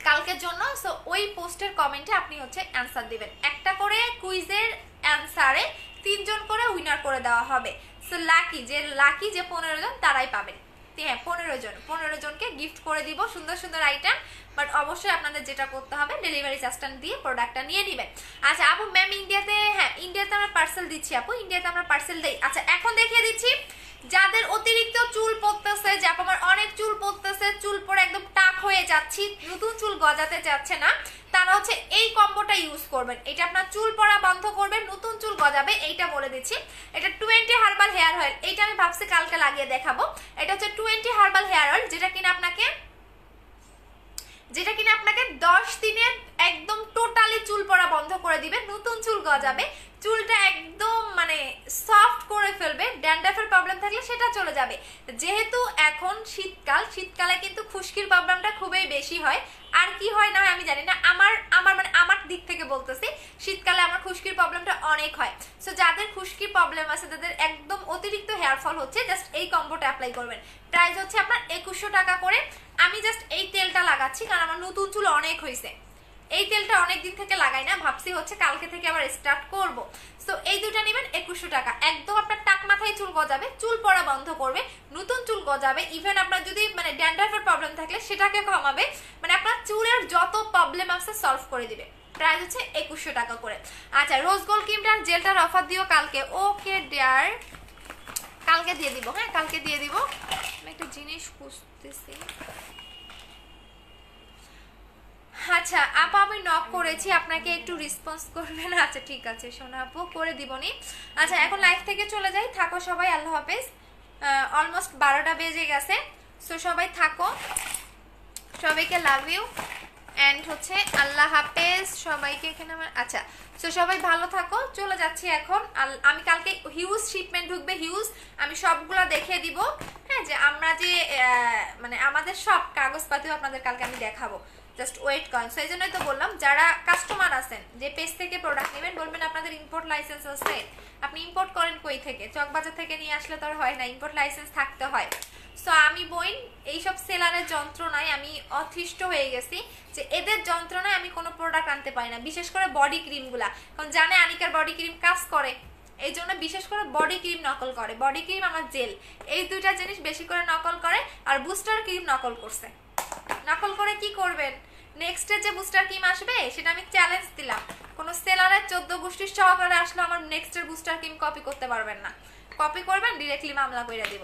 [SPEAKER 1] কালকের জন্য। সো ওই পোস্টের কমেন্টে আপনি হচ্ছে অ্যান্সার দিবেন। একটা করে কুইজের অ্যান্সারে 3 জন করে উইনার করে দেওয়া হবে। সো লাকি যে 15 জন তারাই পাবেন। হ্যাঁ 15 জনকে গিফট করে দিব সুন্দর আইটেম। বাট অবশ্যই আপনাদের যেটা করতে হবে, ডেলিভারি চার্জটা দিয়ে প্রোডাক্টটা নিয়ে নেবেন। আচ্ছা আপু ম্যাম ইন্ডিয়াতে, হ্যাঁ ইন্ডিয়াতে আমরা পার্সেল দিচ্ছি আপু, ইন্ডিয়াতে আমরা পার্সেল দেই। আচ্ছা এখন দেখিয়ে দিচ্ছি যাদের অতিরিক্ত চুল পড়তেছে, যে আপু আমার অনেক চুল পড়তেছে, চুল পড়ে একদম টাক হয়ে যাচ্ছি, নতুন চুল গজাতে চাচ্ছে না, তারা হচ্ছে এই কম্বোটা ইউজ করবেন। এটা আপনার চুল পড়া বন্ধ করবে, নতুন চুল গজাবে, এইটা বলে দিচ্ছি। এটা 20 হার্বাল হেয়ার অয়েল, এইটা আমি ভাবছি কালকে লাগিয়ে দেখাবো। এটা হচ্ছে 20 হার্বাল হেয়ার অয়েল, যেটা কিনা আপনাকে 10 দিনে একদম টোটালি চুল পড়া বন্ধ করে দিবে, নতুন চুল গজাবে, চুলটা একদম মানে সফট করে ফেলবে, ড্যান্ড্রাফের প্রবলেম থাকলে সেটা চলে যাবে। যেহেতু এখন শীতকালে কিন্তু খুশকির প্রবলেমটা খুবই বেশি হয়, আর কি হয় না আমি জানি না, আমার দিক থেকে বলতেছি শীতকালে আমার খুশকির প্রবলেমটা অনেক হয়। সো যাদের খুশকির প্রবলেম আছে, তাদের একদম অতিরিক্ত হেয়ার ফল হচ্ছে, জাস্ট এই কম্বোটা অ্যাপ্লাই করবেন। প্রাইস হচ্ছে আপনার 2100 টাকা করে। আমি জাস্ট এই তেলটা লাগাচ্ছি কারণ আমার নতুন চুল অনেক হয়েছে, এই তেলটা অনেক দিন থেকে লাগাই না, ভাবছি হচ্ছে কালকে থেকে আবার স্টার্ট করব। সো এই দুটা নেবেন 2100 টাকা, একদম আপনার টাক মাথায় চুল গজাবে, চুল পড়া বন্ধ করবে, নতুন চুল গজাবে, ইভেন আপনার যদি মানে ড্যান্ড্রাফের প্রবলেম থাকলে সেটাকে কমাবে, মানে আপনার চুলের যত প্রবলেম আছে সলভ করে দিবে। প্রাইস হচ্ছে 2100 টাকা করে। আচ্ছা রোজ গোল্ড ক্রিমটার জেলটার অফার দিও কালকে। ওকে ডিয়ার, কালকে দিয়ে দিব, হ্যাঁ কালকে দিয়ে দিব। আমি একটা জিনিস খুঁজতেছি। আচ্ছা আপু আমি নক করেছি, আপনাকে একটু রেসপন্স করবেন? আচ্ছা ঠিক আছে সোনা আপু, করে দিবনি। আচ্ছা এখন লাইভ থেকে চলে যাই, থাকো সবাই, আল্লাহ হাফেজ। অলমোস্ট 12টা বেজে গেছে। সো সবাই থাকো, সবাইকে লাভ ইউ এন্ড হচ্ছে আল্লাহ হাফেজ সবাইকে এখানে আমার। আচ্ছা সো সবাই ভালো থাকো, চলে যাচ্ছি এখন। আমি কালকে হিউজ শিপমেন্ট ঢুকবে, হিউজ, আমি সবগুলা দেখিয়ে দিব। হ্যাঁ যে আমরা যে মানে আমাদের সব কাগজপাতিও আপনাদের কালকে আমি দেখাবো। জাস্ট ওয়েট করেন। সেই জন্যই তো বললাম যারা কাস্টমার আছেন যে পেজ থেকে প্রোডাক্ট নেবেন বলবেন আপনাদের ইম্পোর্ট লাইসেন্স আছে, আপনি ইম্পোর্ট করেন কই থেকে? চকবাজার থেকে নিয়ে আসলে তো আর হয় না, ইম্পোর্ট লাইসেন্স থাকতে হয়। সো আমি বইন এইসব সেলারের যন্ত্রণায় আমি অতিষ্ঠ হয়ে গেছি যে এদের যন্ত্রণায় আমি কোনো প্রোডাক্ট আনতে পারি না, বিশেষ করে বডি ক্রিমগুলা। কারণ জানে আনিকার বডি ক্রিম কাজ করে, এই জন্য বিশেষ করে বডি ক্রিম নকল করে। বডি ক্রিম আমার জেল, এই দুইটা জিনিস বেশি করে নকল করে। আর বুস্টার ক্রিম নকল করছে। নকল করে কি করবেন? নেক্সটে যে বুস্টার ক্রিম আসবে সেটা আমি চ্যালেঞ্জ দিলাম, কোনো সেলারের 14 গোষ্ঠীর সহকারে আসলে আমার নেক্সটের বুস্টার ক্রিম কপি করতে পারবেন না। কপি করবেন ডিরেক্টলি মামলা করে দিব,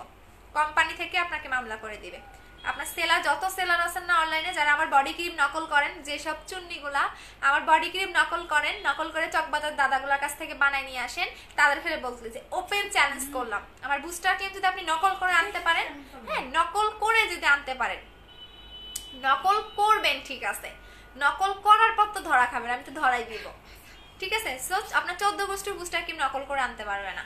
[SPEAKER 1] কোম্পানি থেকে আপনাকে মামলা করে দিবে। আপনার সেলার যত সেলার আছেন না অনলাইনে যারা আমার বডি ক্রিম নকল করেন, যেসব চুন্নিগুলা আমার বডি ক্রিম নকল করেন, নকল করে চকবাজার দাদাগুলোর কাছ থেকে বানায় নিয়ে আসেন, তাদের ক্ষেত্রে বলতে যে ওপেন চ্যালেঞ্জ করলাম, আমার বুস্টার ক্রিম যদি আপনি নকল করে আনতে পারেন, হ্যাঁ নকল করে যদি আনতে পারেন, নকল করবেন ঠিক আছে, নকল করার পর তো ধরা খাবেন, আমি তো ধরাই দিব, ঠিক আছে? সো আপনার 14 গোষ্ঠীর বুস্টার ক্রিম নকল করে আনতে পারবে না,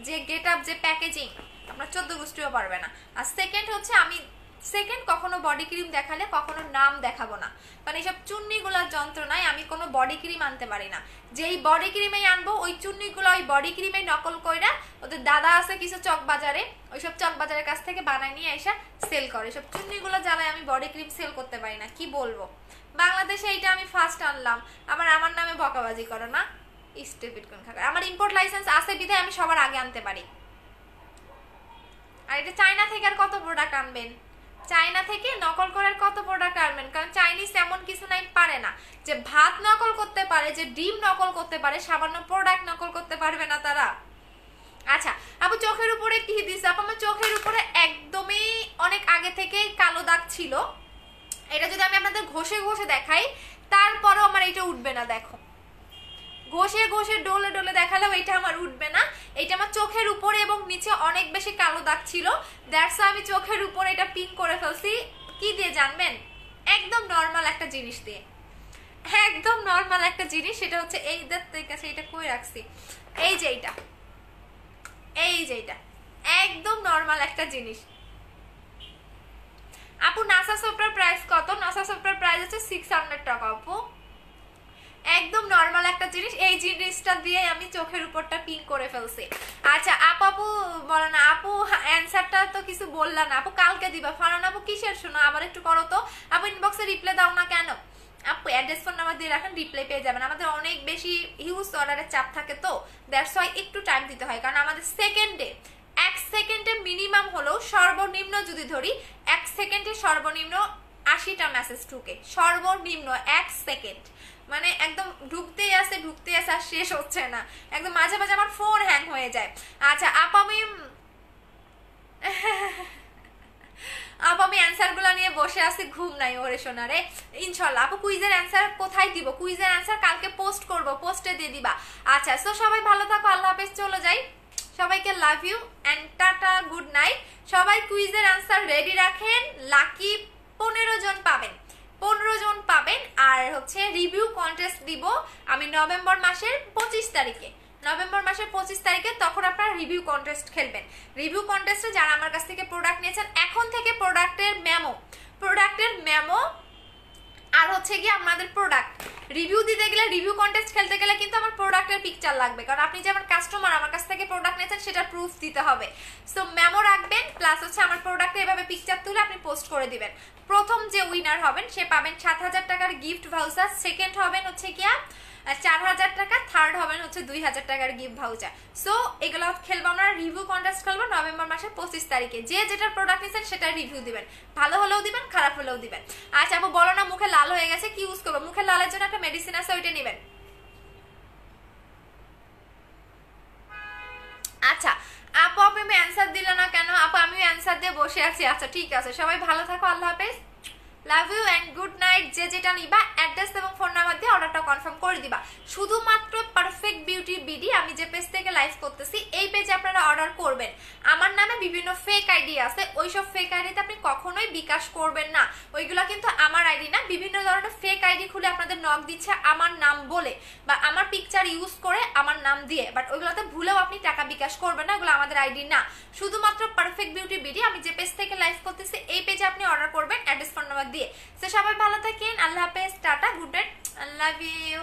[SPEAKER 1] যে গেট আপ যে প্যাকেজিং আপনার 14 গোষ্ঠীও পারবে না। আর সেকেন্ড হচ্ছে আমি কখনো বডি ক্রিম দেখালে কখনো নাম দেখাবো না, কারণ এইসব চুন্নিগুলার যন্ত্রণায় আমি কোনো বডি ক্রিম আনতে পারি না। যেই বডি ক্রিমেই আনবো ওই চুন্নিগুলো ওই বডি ক্রিমেই নকল কইরা ওদের দাদা আছে কিছু চক বাজারে, ওইসব চক বাজারের কাছ থেকে বানায় নিয়ে এসে সেল করে। সব চুন্নিগুলো জ্বালায় আমি বডি ক্রিম সেল করতে পারি না, কি বলবো? বাংলাদেশে এইটা আমি ফার্স্ট আনলাম, আবার আমার নামে বকাবাজি করো না, স্টুপিড কোন খাবার। আমার ইম্পোর্ট লাইসেন্স আছে বিধায় আমি সবার আগে আনতে পারি। আর এটা চায়না থেকে আর কত প্রোডাক্ট আনবেন? চায়না থেকে নকল করার কত প্রোডাক্ট আনবেন? কারণ চাইনিজ এমন কিছু নাই পারে না, যে ভাত নকল করতে পারে, যে ডিম নকল করতে পারে, সামান্য প্রোডাক্ট নকল করতে পারবে না তারা। আচ্ছা আপু চোখের উপরে কি দিছে? আপু আমার চোখের উপরে একদমই অনেক আগে থেকেই কালো দাগ ছিল, এটা যদি আমি আপনাদের ঘষে ঘষে দেখাই তারপরেও আমার এটা উঠবে না। দেখো ঘষে ঘষে ডলে ডলে দেখালেও এটা আমার উঠবে না। এটা আমার চোখের উপরে এবং নিচে অনেক বেশি কালো দাগ ছিল, দ্যাটস আমি চোখের উপরে এটা পিন করে ফেলছি। কি দিয়ে জানবেন? একদম নর্মাল একটা জিনিস দিয়ে, একদম নর্মাল একটা জিনিস। সেটা হচ্ছে এই কাছে এটা কই রাখছি, এই যে এইটা, এই যে এইটা একদম নর্মাল একটা জিনিস। আপু নাসা সফটওয়্যার প্রাইস কত? নাসা সফটওয়্যার প্রাইস হচ্ছে 600 টাকা আপু, একদম নর্মাল একটা জিনিস। এই জিনিসটা দিয়ে আমি চোখের উপরটা পিন করে ফেলছি। আচ্ছা আপু বলো না আপু, অ্যান্সারটা তো কিছু বললা না আপু, কালকে দিবা। ফারান আপু কিসের শোনো, আবার একটু করো তো আপু, ইনবক্সে রিপ্লাই দাও না কেন আপু? অ্যাড্রেস ফোন নাম্বার দিয়ে রাখেন, রিপ্লাই পেয়ে যাবেন। আমাদের অনেক বেশি হিউজ অর্ডারের চাপ থাকে, তো দ্যাটস ওয়াই একটু টাইম দিতে হয়। কারণ আমাদের সেকেন্ডে 1 সেকেন্ডে মিনিমাম হলেও সর্বনিম্ন যদি ধরি 1 সেকেন্ডে সর্বনিম্ন 80টা মেসেজ ঢুকে, সর্বনিম্ন 1 সেকেন্ড। মানে একদম ঢুকতেই আছে আর শেষ হচ্ছে না, একদম মাঝে মাঝে আমার ফোন হ্যাং হয়ে যায়। আচ্ছা আপু আমি অ্যান্সার গুলা নিয়ে বসে আছি, ঘুম নাই ওরে সোনারে। ইনশাল্লাহ আপু কুইজের অ্যান্সার কোথায় দিব? কুইজের অ্যান্সার কালকে পোস্ট করব, পোস্টে দিয়ে দিবা। আচ্ছা সো সবাই ভালো থাকো, আল্লাহ হাফেজ, চলে যাই। সবাইকে love you and tata, good night. সবাই কুইজের অ্যান্সার রেডি রাখেন, লাকি 15 জন পাবেন, 15 জন পাবেন। আর হচ্ছে রিভিউ কন্টেস্ট দিব আমি নভেম্বর মাসের 25 তারিখে, নভেম্বর মাসের 25 তারিখে। তখন আপনারা রিভিউ কন্টেস্ট খেলবেন। রিভিউ কন্টেস্টে যারা আমার কাছ থেকে প্রোডাক্ট নিয়েছেন এখন থেকে প্রোডাক্টের মেমো আর হচ্ছে কি আমাদের প্রোডাক্ট রিভিউ দিতে গেলে, রিভিউ কন্টেস্ট খেলতে গেলে কিন্তু আমার প্রোডাক্টের পিকচার লাগবে, কারণ আপনি যে আমার কাস্টমার আমার কাছ থেকে প্রোডাক্ট নিয়েছেন সেটা প্রুফ দিতে হবে। সো মেমো রাখবেন, প্লাস হচ্ছে আমার প্রোডাক্টে এভাবে পিকচার তুলে আপনি পোস্ট করে দিবেন। প্রথম যে উইনার হবেন সে পাবেন 7000 টাকার গিফট ভাউচার, সেকেন্ড হবেন হচ্ছে কি 4000 টাকা, থার্ড হবেন হচ্ছে 2000 টাকার গিফট ভাউচার। সো এগুলো খেলবো আমরা, রিভিউ কন্টেস্ট খেলবো নভেম্বর মাসের 25 তারিখে। যে যেটার প্রোডাক্ট নিয়েছেন সেটা রিভিউ দিবেন, ভালো হলেও দিবেন খারাপ হলেও দিবেন। আচ্ছা আপু বলো না মুখে লাল হয়ে গেছে, কি ইউজ করবো? মুখে লালের জন্য একটা মেডিসিন আছে, ওইটা নেবেন। আচ্ছা আপু আমি অ্যান্সার দিল না কেন? আপু আমিও অ্যান্সার দিয়ে বসে আছি। আচ্ছা ঠিক আছে, সবাই ভালো থাকো, আল্লাহ হাফেজ, love you and good night. যে যেটা নিবা অ্যাড্রেস এবং ফোন নাম্বার দিয়ে অর্ডারটা কনফার্ম করে দিবা। শুধুমাত্র পারফেক্ট বিউটি বিডি আমি যে পেজ থেকে লাইভ করতেছি এই পেজে আপনারা অর্ডার করবেন। আমার আমার নামে বিভিন্ন ফেক আইডি আছে, ওইসব ফেক আইডিতে আপনি কখনোই বিকাশ করবেন না, ওইগুলা কিন্তু আমার আইডি না। বিভিন্ন ধরনের ফেক আইডি খুলে আপনাদের নক দিচ্ছে আমার নাম বলে বা আমার পিকচার ইউজ করে আমার নাম দিয়ে, বাট ওইগুলোতে ভুলেও আপনি টাকা বিকাশ করবেন না, ওগুলো আমাদের আইডি না। শুধুমাত্র পারফেক্ট বিউটি বিডি, আমি যে পেজ থেকে লাইভ করতেছি এই পেজে আপনি অর্ডার করবেন অ্যাড্রেস ফোন নাম্বার দিয়ে। তো সবাই ভালো থাকেন, আল্লাহ হাফেজ, tata, good night, I love you.